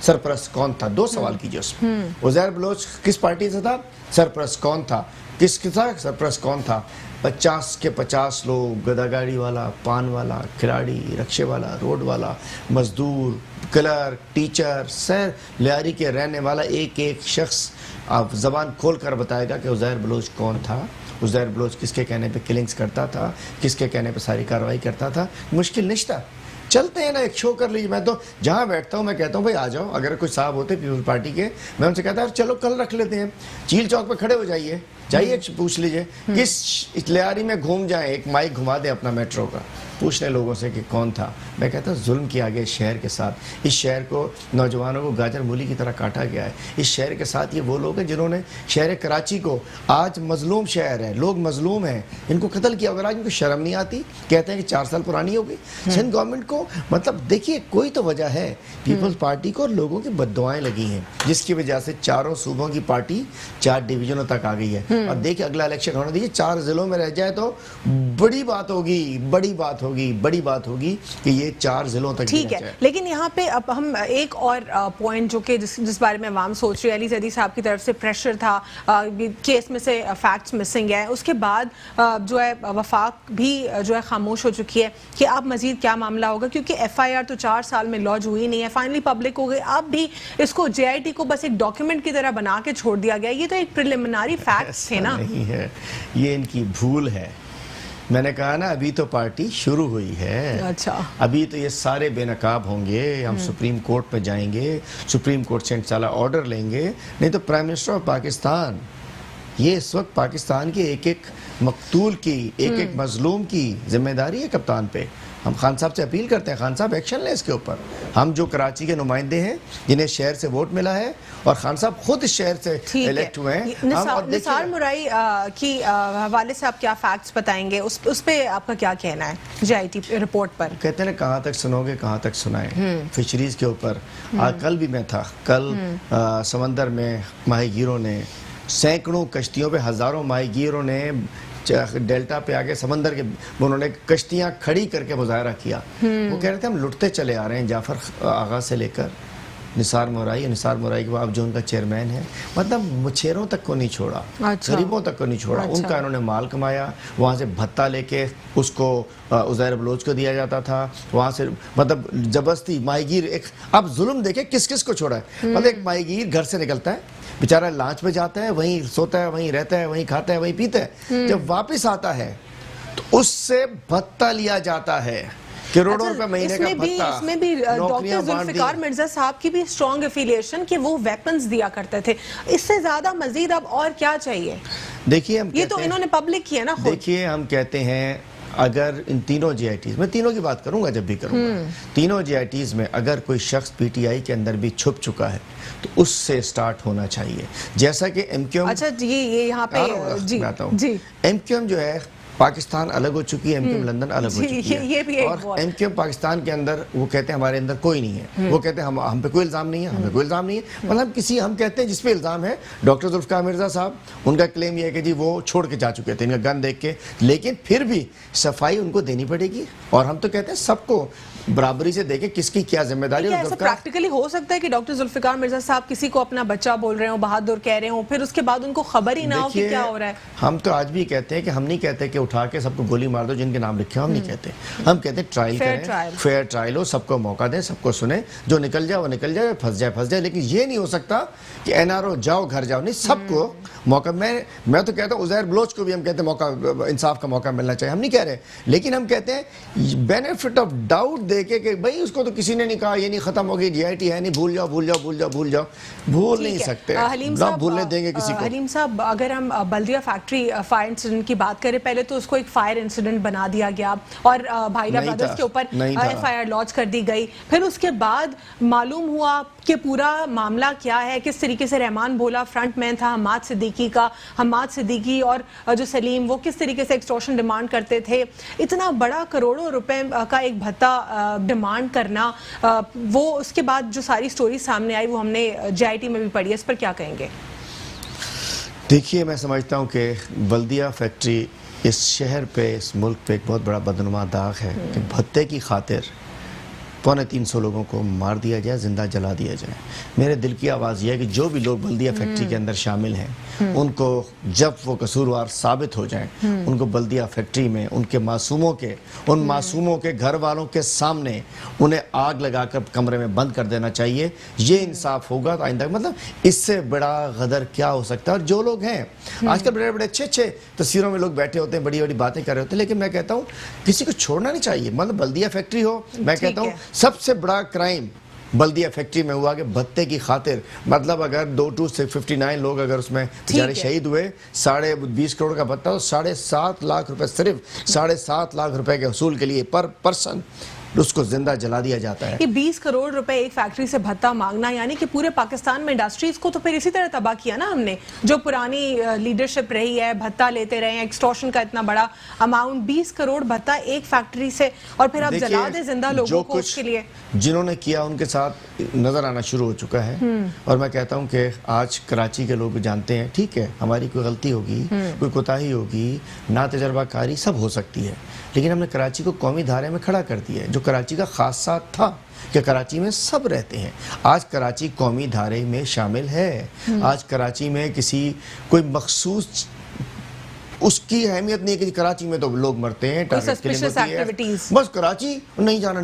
सरपरस्त कौन था, 2 सवाल कीजिए उसमें। उज़ैर बलोच किस पार्टी से था, सरपरस्त कौन था, किसके था, सरपरस्त कौन था। 50 के 50 लोग, गदागाड़ी वाला, पान वाला, खिलाड़ी, रक्शे वाला, रोड वाला, मजदूर, क्लर्क, टीचर, सर लियारी के रहने वाला एक एक शख्स आप जबान खोल कर बताएगा कि उज़ैर बलोच कौन था, उज़ैर बलोच किसके कहने पे किलिंग्स करता था, किसके कहने पे सारी कार्रवाई करता था। मुश्किल नहीं था। चलते हैं ना, एक शो कर लीजिए। मैं तो जहाँ बैठता हूँ मैं कहता हूँ भाई आ जाओ। अगर कोई साहब होते पीपल्स पार्टी के, मैं उनसे कहता हूँ चलो कल रख लेते हैं, चील चौक पे खड़े हो जाइए, पूछ लीजिए किस लियारी में घूम जाए, एक माइक घुमा दे अपना मेट्रो का, पूछ लें लोगों से कि कौन था। मैं कहता हूँ जुल्म किया गया इस शहर के साथ। इस शहर को नौजवानों को गाजर मूली की तरह काटा गया है। इस शहर के साथ ये वो लोग हैं जिन्होंने शहर कराची को, आज मजलूम शहर है, लोग मजलूम हैं, इनको कत्ल किया। अगर आज इनको शर्म नहीं आती, कहते हैं कि 4 साल पुरानी हो गई सिंध गवर्नमेंट को। मतलब देखिए कोई तो वजह है। पीपल्स पार्टी को लोगों की बद्दुआएं लगी हैं, जिसकी वजह से चारों सूबों की पार्टी 4 डिवीजनों तक आ गई है। और देखिए अगला इलेक्शन होने दीजिए, 4 जिलों में रह जाए तो बड़ी बात होगी, बड़ी बात होगी कि ये 4 जिलों तक ठीक है। लेकिन यहाँ पे अब हम एक और पॉइंट जो कि जिस बारे में आवाम सोच रही है, अली जैदी साहब की तरफ से प्रेशर था, केस में से फैक्ट्स मिसिंग है, उसके बाद जो है वफाक भी जो है खामोश हो चुकी है कि अब मजीद क्या मामला होगा, क्योंकि FIR तो 4 साल में लॉन्च हुई नहीं है, फाइनली पब्लिक हो गई। अब भी इसको JIT को बस एक डॉक्यूमेंट की तरह बना के छोड़ दिया गया। ये तो एक प्रिलिमिनरी फैक्ट्स थे ना। नहीं है, ये इनकी भूल है। मैंने कहा ना अभी तो पार्टी शुरू हुई है। अच्छा, अभी तो ये सारे बेनकाब होंगे, हम सुप्रीम कोर्ट में जाएंगे, सुप्रीम कोर्ट से इंशाल्लाह ऑर्डर लेंगे। नहीं तो प्राइम मिनिस्टर ऑफ पाकिस्तान, ये इस वक्त पाकिस्तान के एक एक मकतूल की, एक एक मजलूम की जिम्मेदारी है कप्तान पे। हम खान साहब से अपील करते हैं, खान साहब एक्शन लें इसके ऊपर। हम जो कराची के नुमाइंदे हैं, जिन्हें शहर से वोट मिला है, और खान साहब खुद इस शहर से इलेक्ट हुए हैं। निसार मुराई की हवाले से आप क्या फैक्ट्स बताएंगे, उस पे आपका क्या कहना है JIT रिपोर्ट पर? कहते हैं ना, कहाँ तक सुनोगे कहाँ तक सुनाए। फिशरीज के ऊपर कल भी मैं था, कल समंदर में माहीगीरों ने सैकड़ों कश्तियों पे, हजारों माहीगीरों ने डेल्टा पे आके समंदर के, उन्होंने कश्तियां खड़ी करके मुजाहरा किया। वो कह रहे थे हम लुटते चले आ रहे हैं, जाफर आगा से लेकर निसार मुराई के बाद जो उनका चेयरमैन है, मतलब मुछेरों तक को नहीं छोड़ा, अच्छा। गरीबों तक को नहीं छोड़ा। अच्छा। उनका इन्होंने माल कमाया, वहाँ से भत्ता लेके उसको उज़ैर बलोच को दिया जाता था, वहाँ से मतलब जबरदस्ती माहीगीर एक, अब जुल्म देखे किस किस को छोड़ा है। मतलब एक माहीगीर घर से निकलता है बेचारा, लांच पे जाता है, वहीं सोता है, वहीं रहता है, वहीं खाता है, वहीं पीता है। जब वापस आता है तो उससे भत्ता लिया जाता है, करोड़ों रुपए महीने का भत्ता। इसमें भी डॉक्टर जुल्फिकार मिर्जा साहब की भी स्ट्रॉन्ग एफिलिएशन कि वो वेपन्स दिया करते थे। इससे ज्यादा मजीद अब और क्या चाहिए? देखिए, हम ये तो इन्होंने पब्लिक किया ना खुद। देखिए, हम कहते हैं अगर इन तीनों JITs, मैं तीनों की बात करूंगा जब भी करूंगा, तीनों JITs में अगर कोई शख्स PTI के अंदर भी छुप चुका है तो उससे स्टार्ट होना चाहिए। जैसा कि MQM, अच्छा ये यहाँ पे जी MQM जो है पाकिस्तान अलग हो चुकी है, MQM लंदन अलग हो चुकी है। ये भी एक और MQM पाकिस्तान के अंदर वो कहते हैं हमारे अंदर कोई नहीं है, वो कहते हैं हम पे कोई इल्जाम नहीं है, हमें कोई इल्जाम नहीं है। मतलब हम कहते हैं जिस पे इल्जाम है, डॉक्टर जुल्फिकार मिर्जा साहब, उनका क्लेम ये है कि जी वो छोड़ के जा चुके थे इनका गन देख के, लेकिन फिर भी सफाई उनको देनी पड़ेगी। और हम तो कहते हैं सबको बराबरी से देखें किसकी क्या जिम्मेदारी है। ऐसा प्रैक्टिकली हो सकता है कि डॉक्टर जुल्फिकार मिर्जा साहब किसी को अपना बच्चा बोल रहे हो, बहादुर कह रहे हो, फिर उसके बाद उनको खबर ही ना हो कि क्या हो रहा है? हम तो आज भी कहते हैं कि हम नहीं कहते कि उठा के सबको गोली मार दो जिनके नाम लिखे, हम नहीं कहते। हम कहते हैं ट्रायल करें, फेयर ट्रायल हो, सबको मौका दें, सबको सुने, जो निकल जाए वो निकल जाए, फंस जाए। लेकिन ये नहीं हो सकता कि NRO जाओ घर जाओ, नहीं, सबको मौका। मैं तो कहता हूँ उज़ैर बलोच को भी हम कहते हैं मौका, इंसाफ का मौका मिलना चाहिए, हम नहीं कह रहे, लेकिन हम कहते हैं बेनिफिट ऑफ डाउट देके कि भाई उसको तो किसी ने नहीं कहा, ये नहीं खत्म हो गई, JIT है नहीं, भूल नहीं सकते, ना भूलने देंगे किसी को। हलीम साहब, अगर हम बल्दिया फैक्ट्री फायर इंसिडेंट की बात करें, पहले तो उसको एक फायर इंसिडेंट बना दिया गया और भाईला ब्रदर्स के ऊपर FIR लॉन्च कर दी गई। फिर उसके बाद मालूम हुआ कि पूरा मामला क्या है, किस तरीके से रहमान भोला फ्रंटमैन था हम्माद सिद्दीकी और जो सलीम, वो किस तरीके से एक्सटॉर्शन डिमांड करते थे। इतना बड़ा करोड़ों रुपए का एक भत्ता डिमांड करना, वो उसके बाद जो सारी स्टोरी सामने आई वो हमने JIT में भी पढ़ी है, इस पर क्या कहेंगे? देखिए, मैं समझता हूँ कि बल्दिया फैक्ट्री इस शहर पे, इस मुल्क पे एक बहुत बड़ा बदनुमा दाग है कि भत्ते की खातिर 350 लोगों को मार दिया जाए, जिंदा जला दिया जाए। मेरे दिल की आवाज़ यह है कि जो भी लोग बल्दिया फैक्ट्री के अंदर शामिल हैं, उनको जब वो कसूरवार साबित हो जाएं, उनको बल्दिया फैक्ट्री में उनके उन मासूमों के घर वालों के सामने उन्हें आग लगाकर कमरे में बंद कर देना चाहिए। ये इंसाफ होगा तो आइंदा, मतलब इससे बड़ा गदर क्या हो सकता है। और जो लोग हैं आजकल बड़े बड़े अच्छे तस्वीरों में लोग बैठे होते हैं, बड़ी बड़ी बातें कर रहे होते हैं, लेकिन मैं कहता हूँ किसी को छोड़ना नहीं चाहिए। मतलब बल्दिया फैक्ट्री हो, मैं कहता हूँ सबसे बड़ा क्राइम बल्दिया फैक्ट्री में हुआ कि भत्ते की खातिर, मतलब अगर 259 लोग अगर उसमें बेचारे शहीद हुए, 20.5 करोड़ का भत्ता, तो 7.5 लाख रुपए, सिर्फ 7.5 लाख रुपए के वसूल के लिए पर पर्सन उसको जिंदा जला दिया जाता है। ये 20 करोड़ रुपए एक फैक्ट्री से भत्ता मांगना, यानी कि पूरे पाकिस्तान में इंडस्ट्रीज को तो फिर इसी तरह तबाह किया ना हमने। जो पुरानी लीडरशिप रही है, भत्ता लेते रहे हैं, एक्सटॉर्शन का इतना बड़ा अमाउंट, 20 करोड़ भत्ता एक फैक्ट्री से, और फिर आप जला दे जिंदा लोगों को। उसके लिए जिन्होंने किया उनके साथ नजर आना शुरू हो चुका है। और मैं कहता हूँ कि आज कराची के लोग जानते हैं, ठीक है हमारी कोई गलती होगी, कोई कोताही होगी, ना तजर्बाकारी सब हो सकती है, लेकिन हमने कराची को कौमी धारे में खड़ा कर दिया है, जो कराची का खासा था कि कराची में सब रहते हैं। आज कराची कौमी धारे में शामिल है। आज कराची में कोई मखसूस उसकी अहमियत नहीं है कि कराची में तो लोग मरते हैं, टारगेट किलिंग suspicious होती है। activities। बस कराची नहीं जाना,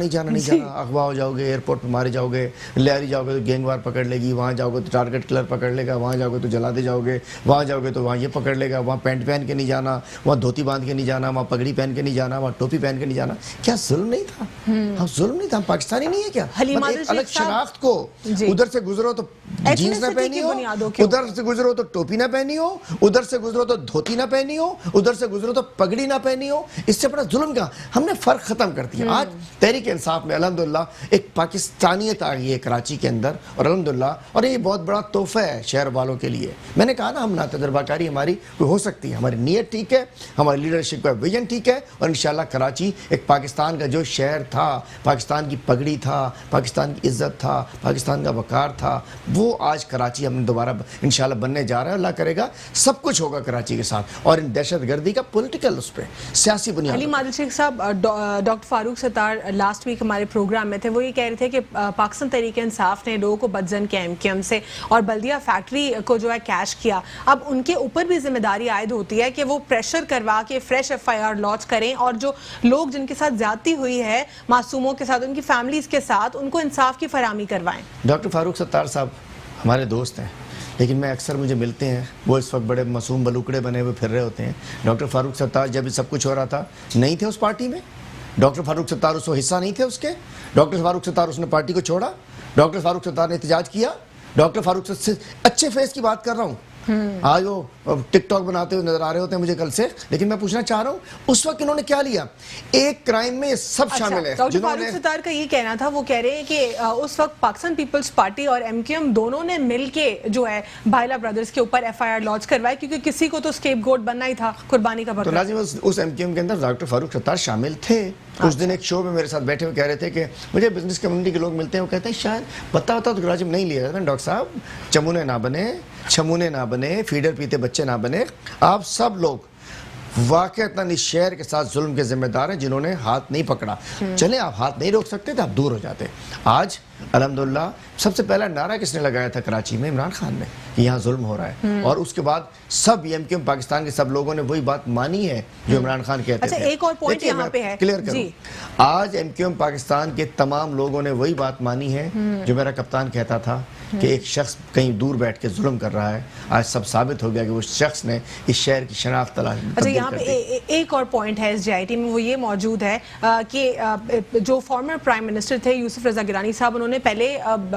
अगवा हो जाओगे, एयरपोर्ट पर मारे जाओगे, लियारी जाओगे तो गैंगवार पकड़ लेगी, वहाँ जाओगे तो टारगेट किलर पकड़ लेगा, वहाँ जाओगे तो जला दे जाओगे, वहाँ जाओगे तो वहाँ ये पकड़ लेगा, वहाँ पैंट पहन के नहीं जाना, वहाँ धोती बांध के नहीं जाना, वहाँ पगड़ी पहन के नहीं जाना, वहाँ टोपी पहन के नहीं जाना। क्या जुल्म नहीं था? हम जुल्म नहीं था, हम पाकिस्तानी नहीं है क्या? हलीमा एक अलग शनाख्त को, जी। उधर से गुजरो तो जीन्स ना पहनी हो, उधर से गुजरो तो टोपी ना पहनी हो, उधर से गुजरो तो धोती ना पहनी हो, उधर से गुजरो तो पगड़ी ना पहनी हो। इससे बड़ा जुल्म का हमने फर्क खत्म कर दिया। आज तहरीक इंसाफ में अल्हम्दुलिल्लाह एक पाकिस्तानियत आ गई है कराची के अंदर, और अल्हम्दुलिल्लाह, और ये बहुत बड़ा तोहफा है शहर वालों के लिए। मैंने कहा ना, हम ना तजर्बाकारी हमारी हो सकती है, हमारी नीयत ठीक है, हमारी लीडरशिप का विजन ठीक है, और इंशाल्लाह कराची एक पाकिस्तान का जो शहर था, पाकिस्तान की पगड़ी था, पाकिस्तान की इज्जत था, पाकिस्तान का वकार था, वो आज कराची हमने दोबारा इंशाल्लाह बनने जा रहा है। अल्लाह करेगा सब कुछ होगा कराची के साथ, और इन दहशतगर्दी का पॉलिटिकल उस पर सियासी बुनियाद। अली मादिल शेख साहब, doctor Farooq Sattar last week हमारे प्रोग्राम में थे, वो ये कह रहे थे कि पाकिस्तान तहरीक इंसाफ ने लोगों को बदजन किया एमक्यूएम से, और बल्दिया फैक्ट्री को जो है कैश किया। अब उनके ऊपर भी जिम्मेदारी आयद होती है कि वो प्रेशर करवा के फ्रेश FIR लॉन्च करें, और जो लोग जिनके साथ ज्यादती हुई है मासूमों के साथ, उनकी फैमिलीज के साथ, उनको इंसाफ की फराहमी करवाएं। डॉक्टर फारूक सत्तार साहब हमारे दोस्त हैं, लेकिन मैं अक्सर मुझे मिलते हैं, वो इस वक्त बड़े मासूम बलूकड़े बने हुए फिर रहे होते हैं। डॉक्टर फारूक सत्तार जब ये सब कुछ हो रहा था नहीं थे उस पार्टी में, डॉक्टर फारूक सत्तार उसको हिस्सा नहीं थे उसके, डॉक्टर फारूक सत्तार उसने पार्टी को छोड़ा, डॉक्टर फारूक सत्तार ने एहतजाज किया, डॉक्टर फारूक से अच्छे फेस की बात कर रहा हूँ। आज वो टिकटॉक बनाते हुए नजर आ रहे होते हैं मुझे कल से, लेकिन मैं पूछना चाह रहा हूँ उस वक्त इन्होंने क्या लिया? एक क्राइम में ये सब शामिल है। डॉक्टर फारूक सत्तार का ये कहना था, वो कह रहे हैं कि उस वक्त पाकिस्तान पीपल्स पार्टी और एमक्यूएम दोनों ने मिलके जो है भायला ब्रदर्स के ऊपर FIR लॉन्च करवाई, क्योंकि किसी को तो स्केपगोट बनना ही था, कुर्बानी का बकरा। तो लाजिम उस एमक्यूएम के अंदर डॉक्टर फारूक सत्तार शामिल थे। उस दिन एक शो में मेरे साथ बैठे हुए कह रहे थे कि मुझे बिजनेस कम्युनिटी के लोग मिलते हैं, वो कहते हैं शायद पता तो कराची में नहीं लिया जाता। डॉक्टर साहब, चमुने ना बने, छमुने ना बने, फीडर पीते बच्चे ना बने, आप सब लोग वाकईतन इस शहर के साथ जुल्म के जिम्मेदार हैं जिन्होंने हाथ नहीं पकड़ा। चले आप हाथ नहीं रोक सकते थे, आप दूर हो जाते। आज अल्हम्दुलिल्लाह सबसे पहला नारा किसने लगाया था कराची में? इमरान खान ने, कि यहाँ जुल्म हो रहा है, और उसके बाद सब एमक्यूएम पाकिस्तान के सब लोगों ने वही बात मानी है जो इमरान खान कहते थे। एक और पॉइंट यहाँ पे है, क्लियर करूं, आज एमक्यूएम पाकिस्तान के तमाम लोगों ने वही बात मानी है जो मेरा कप्तान कहता था कि एक शख्स कहीं दूर बैठ के जुल्म कर रहा है। आज सब साबित हो गया कि उस शख्स ने इस शहर की शनाख्त तलाश। अच्छा, यहाँ पे एक और पॉइंट है इस JIT में, वो ये मौजूद है कि जो फॉर्मर प्राइम मिनिस्टर थे यूसुफ रजा गिलानी साहब, उन्होंने पहले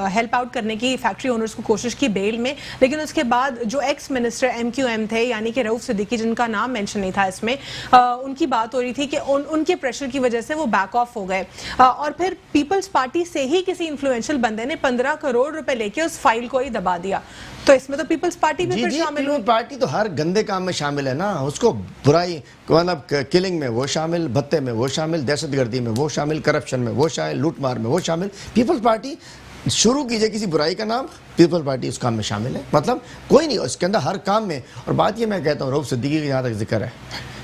हेल्प आउट करने की फैक्ट्री ओनर्स को कोशिश की बेल में, लेकिन उसके बाद जो एक्स मिनिस्टर MQM थे यानी कि रऊफ सिद्दीकी, जिनका नाम मेंशन नहीं था इसमें, उनकी बात हो रही थी कि उनके प्रेशर की वजह से वो बैक ऑफ हो गए, और फिर पीपल्स पार्टी से ही किसी इन्फ्लुएंशियल बंदे ने 15 करोड़ रुपए लेके उस फाइल को ही दबा दिया। तो इसमें तो पीपल्स पार्टी भी फिर शामिल हुई। पार्टी तो हर गंदे काम में शामिल है ना, उसको बुराई मतलब किलिंग में वो शामिल, भत्ते में वो शामिल, दहशतगर्दी में वो शामिल, करप्शन में वो शामिल, लूटमार में वो शामिल। पीपल्स पार्टी शुरू कीजिए किसी बुराई का नाम, पीपल्स पार्टी उस काम में शामिल है। मतलब कोई नहीं, उसके अंदर हर काम में। और बात ये मैं कहता हूँ, रऊफ सिद्दीकी का जहाँ तक जिक्र है,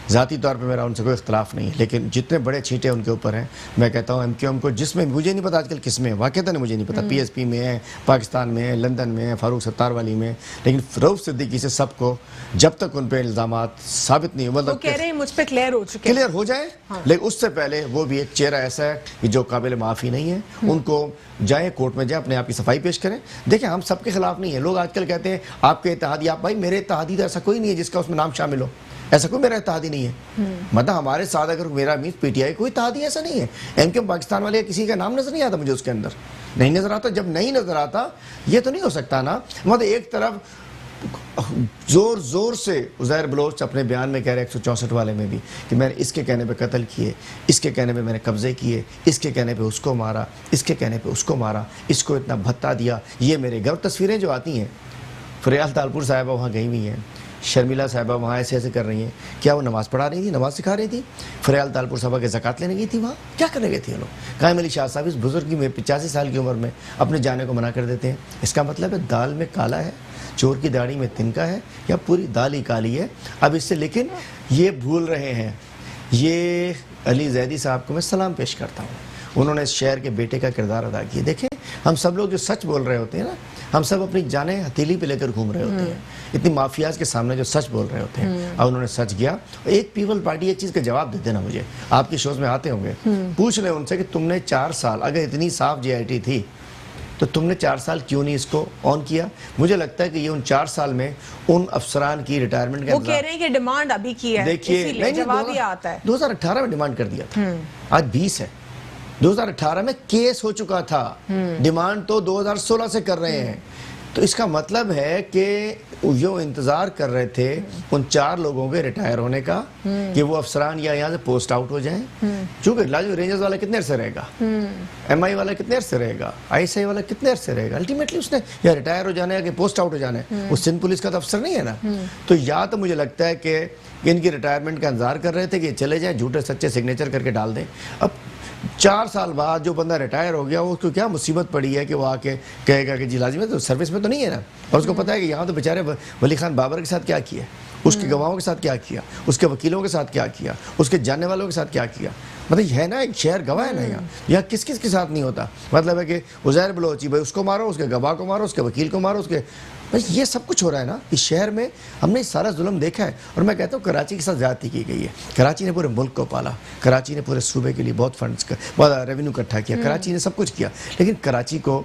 ज़ाती तौर पे मेरा उनसे कोई इख्तलाफ नहीं है, लेकिन जितने बड़े छींटे उनके ऊपर हैं, मैं कहता हूँ एमक्यूएम को, जिसमें मुझे नहीं पता आजकल किस में है, वाक़ईतन मुझे नहीं पता, PSP में है, पाकिस्तान में है, लंदन में है, फारूक सत्तार वाली में, लेकिन रऊफ सिद्दीकी से सबको जब तक उन पर इल्ज़ामात साबित नहीं, मतलब कह रहे हैं मुझ पर क्लियर हो चुके, क्लियर हो जाए, लेकिन उससे पहले वो भी एक चेहरा ऐसा है कि जो काबिल माफ़ी नहीं है, उनको जाए कोर्ट में जाए, अपने आप की सफाई पेश करें। देखिए, हम सबके खिलाफ नहीं है। लोग आजकल कहते हैं आपके इत्तेहादी, आप भाई मेरे इत्तेहादी तो ऐसा कोई नहीं है जिसका उसमें नाम शामिल हो, ऐसा कोई मेरा इत्तेहादी नहीं है। मतलब हमारे साथ अगर मेरा मीन्स PTI कोई इत्तेहादी ऐसा नहीं है। एमक्यूएम पाकिस्तान वाले किसी का नाम नजर नहीं आता मुझे, उसके अंदर नहीं नजर आता। जब नहीं नजर आता, ये तो नहीं हो सकता ना। मतलब एक तरफ जोर जोर से उज़ैर बलोच अपने बयान में कह रहे 164 वाले में भी कि मैंने इसके कहने पे कत्ल किए, इसके कहने पे मैंने कब्जे किए, इसके कहने पे उसको मारा, इसके कहने पे उसको मारा, इसको इतना भत्ता दिया। ये मेरे घर तस्वीरें जो आती हैं, फरियाल तालपुर साहिबा वहाँ गई हुई हैं, शर्मिला साहिबा वहाँ ऐसे ऐसे कर रही हैं। क्या वो नमाज़ पढ़ा रही थी, नमाज़ सिखा रही थी? फरियाल तालपुर साहिबा के ज़कात लेने गई थी, वहाँ क्या करने गए थे ये लोग? कायम अली शाह साहब इस बुजुर्ग में 85 साल की उम्र में अपने जाने को मना कर देते हैं। इसका मतलब है दाल में काला है, चोर की दाढ़ी में तिनका है, या पूरी दाल ही काली है। अब इससे लेकिन ये भूल रहे हैं। ये अली जैदी साहब को मैं सलाम पेश करता हूँ, उन्होंने इस शहर के बेटे का किरदार अदा किया। देखें, हम सब लोग जो सच बोल रहे होते हैं ना, हम सब अपनी जानें हथेली पे लेकर घूम रहे होते हैं, इतनी माफियाज के सामने जो सच बोल रहे होते हैं। अब उन्होंने सच किया। एक पीपल पार्टी एक चीज का जवाब देते ना, मुझे आपके शोज में आते होंगे, पूछ ले उनसे कि तुमने 4 साल अगर इतनी साफ JIT थी तो तुमने 4 साल क्यों नहीं इसको ऑन किया? मुझे लगता है कि ये उन 4 साल में उन अफसरान की रिटायरमेंट का वो कह रहे हैं कि डिमांड अभी की है, देखिए जवाब ये आता है 2018 में डिमांड कर दिया था, आज 20 है। 2018 में केस हो चुका था, डिमांड तो 2016 से कर रहे हैं। तो इसका मतलब है कि जो इंतजार कर रहे थे उन 4 लोगों के रिटायर होने का कि वो अफसरान या यहाँ से पोस्ट आउट हो जाएं, क्योंकि लाजू रेंजर्स वाला कितने अरसे रहेगा, MI वाला कितने अरसे रहेगा, ISI वाला कितने अरसे रहेगा, अल्टीमेटली उसने या रिटायर हो जाना है कि पोस्ट आउट हो जाना है। वो सिंध पुलिस का तो अफसर नहीं है ना। तो या तो मुझे लगता है कि इनकी रिटायरमेंट का इंतजार कर रहे थे कि चले जाएं, झूठे सच्चे सिग्नेचर करके डाल दें। अब 4 साल बाद जो बंदा रिटायर हो गया उसको क्या मुसीबत पड़ी है कि वो आके कहेगा कि जी लाजिम है, तो सर्विस में तो नहीं है ना। और उसको पता है कि यहाँ तो बेचारे वली खान बाबर के साथ क्या किया, उसके गवाहों के साथ क्या किया, उसके वकीलों के साथ क्या किया, उसके जानने वालों के साथ क्या किया। मतलब है ना, एक शहर गवाह है ना, यहाँ किस किस के साथ नहीं होता। मतलब है कि उज़ैर बलोची भाई उसको मारो, उसके गवाह को मारो, उसके वकील को मारो, उसके भाई ये सब कुछ हो रहा है ना इस शहर में। हमने सारा जुल्म देखा है। और मैं कहता हूँ कराची के साथ ज़्यादती की गई है। कराची ने पूरे मुल्क को पाला, कराची ने पूरे सूबे के लिए बहुत फंड्स बहुत रेवेन्यू इकट्ठा किया, कराची ने सब कुछ किया, लेकिन कराची को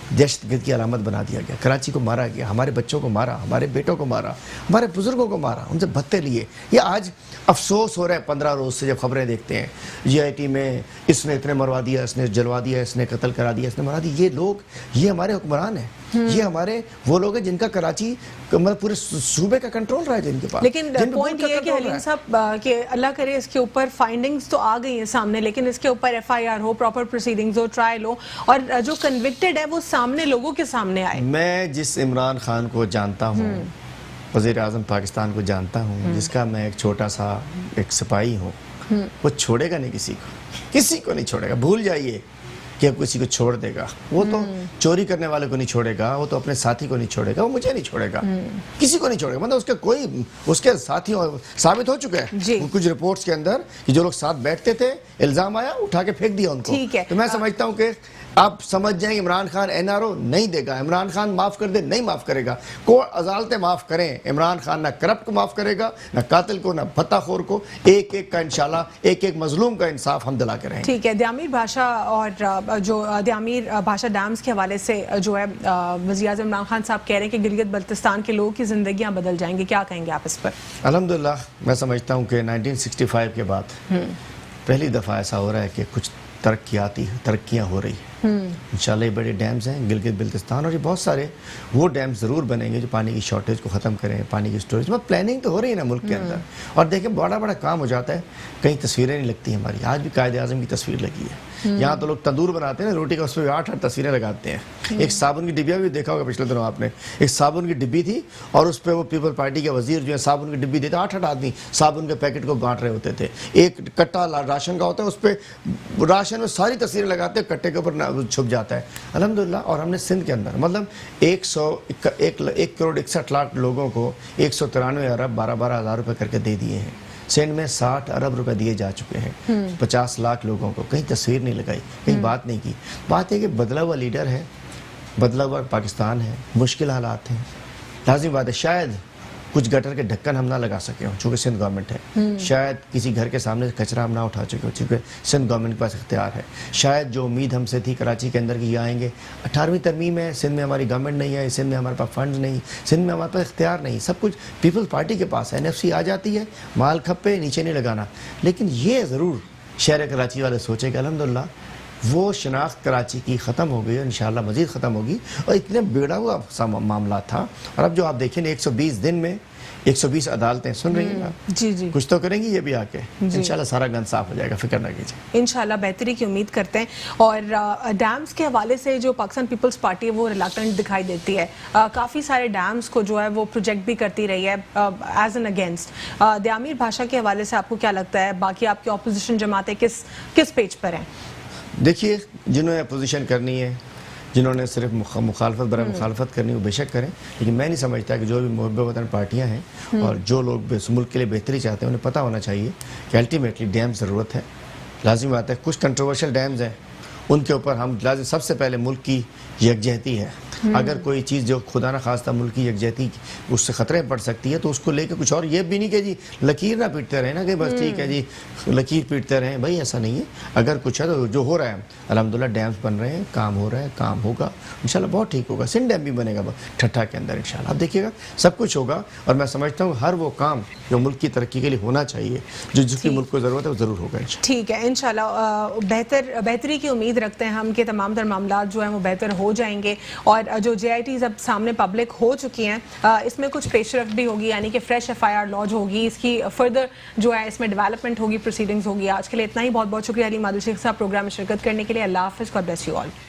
दहशतगर्द की अलामत बना दिया गया। कराची को मारा गया, हमारे बच्चों को मारा, हमारे बेटों को मारा, हमारे बुजुर्गों को मारा, उनसे भत्ते लिए। ये आज अफसोस हो रहा है 15 रोज से जब खबरें देखते हैं JIT में इसने इतने मरवा दिया, इसने जलवा दिया, इसने कत्ल करा दिया, इसने मरा दिया। ये लोग, ये हमारे हुक्मरान हैं, ये हमारे वो लोग हैं जिनका कराची मतलब पूरे सूबे का कंट्रोल रहा है, जिनके पास। लेकिन पॉइंट ये है कि हलीम साहब कि अल्लाह करे इसके ऊपर फाइंडिंग्स तो आ गई हैं सामने, लेकिन इसके ऊपर FIR हो, प्रॉपर प्रोसीडिंग्स हो, ट्रायल हो, और जो कन्विक्टेड है वो सामने लोगों के सामने आए। मैं जिस इमरान खान को जानता हूँ, वज़ीर आज़म पाकिस्तान को जानता हूँ, जिसका मैं एक छोटा सा एक सिपाही हूँ, वो छोड़ेगा नहीं किसी को नहीं छोड़ेगा। भूल जाइए कि अब किसी को छोड़ देगा। वो तो चोरी करने वाले को नहीं छोड़ेगा, वो तो अपने साथी को नहीं छोड़ेगा, वो मुझे नहीं छोड़ेगा, किसी को नहीं छोड़ेगा। मतलब उसके कोई उसके साथी साबित हो चुके हैं कुछ रिपोर्ट्स के अंदर कि जो लोग साथ बैठते थे, इल्जाम आया, उठा के फेंक दिया उनको। तो मैं समझता हूँ कि आप समझ जाएं इमरान खान NRO नहीं देगा, इमरान खान माफ कर दे नहीं माफ करेगा। कोर्ट अदालतें माफ करें, इमरान खान ना करप्ट को माफ करेगा, ना कातिल को, ना भत्ताखोर को। एक एक का इंशाल्लाह एक एक मजलूम का इंसाफ हम दिला के रहेंगे। ठीक है। दयामीर भाषा और जो दयामीर भाषा डैम्स के हवाले से जो है वज़ीर आज़म इमरान खान साहब कह रहे हैं कि गिलगित बल्तिस्तान के लोगों की जिंदगियां बदल जाएंगी, क्या कहेंगे आप इस पर? अल्हम्दुलिल्लाह मैं समझता हूँ कि 1965 के बाद पहली दफ़ा ऐसा हो रहा है कि कुछ तरक्कियाँ हो रही है। इंशाल्लाह ये बड़े डैम्स हैं गिलगित बल्तिस्तान, और ये बहुत सारे वो डैम्स ज़रूर बनेंगे जो पानी की शॉर्टेज को ख़त्म करें, पानी की स्टोरेज। मतलब प्लानिंग तो हो रही है ना मुल्क के अंदर। और देखें बड़ा बड़ा काम हो जाता है, कहीं तस्वीरें नहीं लगती हमारी। आज भी कायदे आज़म की तस्वीर लगी है। यहाँ तो लोग तंदूर बनाते हैं ना रोटी का, उस पर 8 तस्वीरें लगाते हैं। एक साबुन की डिब्बिया भी देखा होगा पिछले दिनों आपने, एक साबुन की डिब्बी थी और उस पर वो पीपल पार्टी के वजीर जो है साबुन की डिब्बी देते, 8 आदमी साबुन के पैकेट को बांट रहे होते थे। एक कट्टा राशन का होता है, उस पर राशन में सारी तस्वीरें लगाते हैं, कट्टे के ऊपर छुप जाता है। अल्हम्दुलिल्लाह। और हमने सिंध के अंदर मतलब 1 करोड़ 61 लाख लोगों को 193 अरब 12-12 हज़ार रुपये करके दे दिए हैं। सिंध में 60 अरब रुपए दिए जा चुके हैं 50 लाख लोगों को। कहीं तस्वीर नहीं लगाई, कहीं बात नहीं की। बात है कि बदला हुआ लीडर है, बदला हुआ पाकिस्तान है, मुश्किल हालात हैं। लाजिम बात है शायद कुछ गटर के ढक्कन हम ना लगा सके हों चूँकि सिंध गवर्नमेंट है, शायद किसी घर के सामने कचरा हम ना उठा चुके हो चूँकि सिंध गवर्नमेंट के पास इख्तियार है। शायद जो उम्मीद हमसे थी कराची के अंदर कि ये आएंगे, 18वीं तरमीम है, सिंध में हमारी गवर्नमेंट नहीं है, सिंध में हमारे पास फंड नहीं, सिंध में हमारे पास इख्तियार नहीं, सब कुछ पीपल्स पार्टी के पास है। NFC आ जाती है, माल खप्पे नीचे नहीं लगाना। लेकिन ये ज़रूर शहर कराची वाले सोचे कि अल्हम्दुलिल्लाह वो शनाख्त कराची की ख़त्म हो गई और इंशाल्लाह मज़ीद ख़त्म होगी। और इतने बिगड़ा हुआ मामला था। और अब जो आप देखें 120 दिन में 120 अदालतें सुन रही हैं ना, जी कुछ तो करेंगी ये भी आके। इंशाल्लाह सारा गंद साफ हो जाएगा, फिक्र ना कीजिए। इंशाल्लाह बेहतरी की उम्मीद करते हैं। और डैम्स के हवाले से जो पाकिस्तान पीपल्स पार्टी है वो रिलक्टेंट दिखाई देती है। काफ़ी सारे डैम्स को जो है वो प्रोजेक्ट भी करती रही है एज एन अगेंस्ट। दयामीर भाषा के हवाले से आपको क्या लगता है, बाकी आपकी अपोजिशन जमातें किस पेज पर हैं? देखिए, जिन्होंने अपोजिशन करनी है, जिन्होंने सिर्फ मुखालफत बराए मुखालफत करनी वो बेशक करें, लेकिन मैं नहीं समझता कि जो भी मुहब्बत वतन पार्टियां हैं और जो लोग मुल्क के लिए बेहतरी चाहते हैं उन्हें पता होना चाहिए कि अल्टीमेटली डैम ज़रूरत है। लाजिम बात है कुछ कंट्रोवर्शियल डैम्स हैं, उनके ऊपर हम लाजिम सबसे पहले मुल्क की यकजहती है, अगर कोई चीज़ जो खुदा न खास्ता मुल्क की यकजहती उससे खतरे में पड़ सकती है तो उसको लेकर कुछ और, ये भी नहीं कि जी लकीर ना पीटते रहे ना कि बस ठीक है जी लकीर पीटते रहें, भाई ऐसा नहीं है। अगर कुछ है तो जो हो रहा है अल्हम्दुलिल्लाह डैम्स बन रहे हैं, काम हो रहा है, काम होगा इंशाल्लाह बहुत ठीक होगा। सिंध डैम भी बनेगा ठट्ठा के अंदर इंशाल्लाह, आप देखिएगा सब कुछ होगा। और मैं समझता हूँ हर वो काम जो मुल्क की तरक्की के लिए होना चाहिए, जो जिसकी मुल्क को ज़रूरत है वो ज़रूर होगा इंशाल्लाह। ठीक है, इंशाल्लाह बेहतरी की उम्मीद रखते हैं हम कि तमाम तर मामला जो हैं वो बेहतर हो जाएंगे। और जो JITs अब सामने पब्लिक हो चुकी हैं, इसमें कुछ पेशरफ भी होगी, यानी कि फ्रेश FIR लॉन्च होगी, इसकी फर्दर जो है इसमें डेवलपमेंट होगी, प्रोसीडिंग्स होगी। आज के लिए इतना ही, बहुत बहुत शुक्रिया अली मादिल शेख साहब प्रोग्राम में शिरकत करने के लिए। अल्लाह हाफ़िज़, गॉड ब्लेस यू ऑल।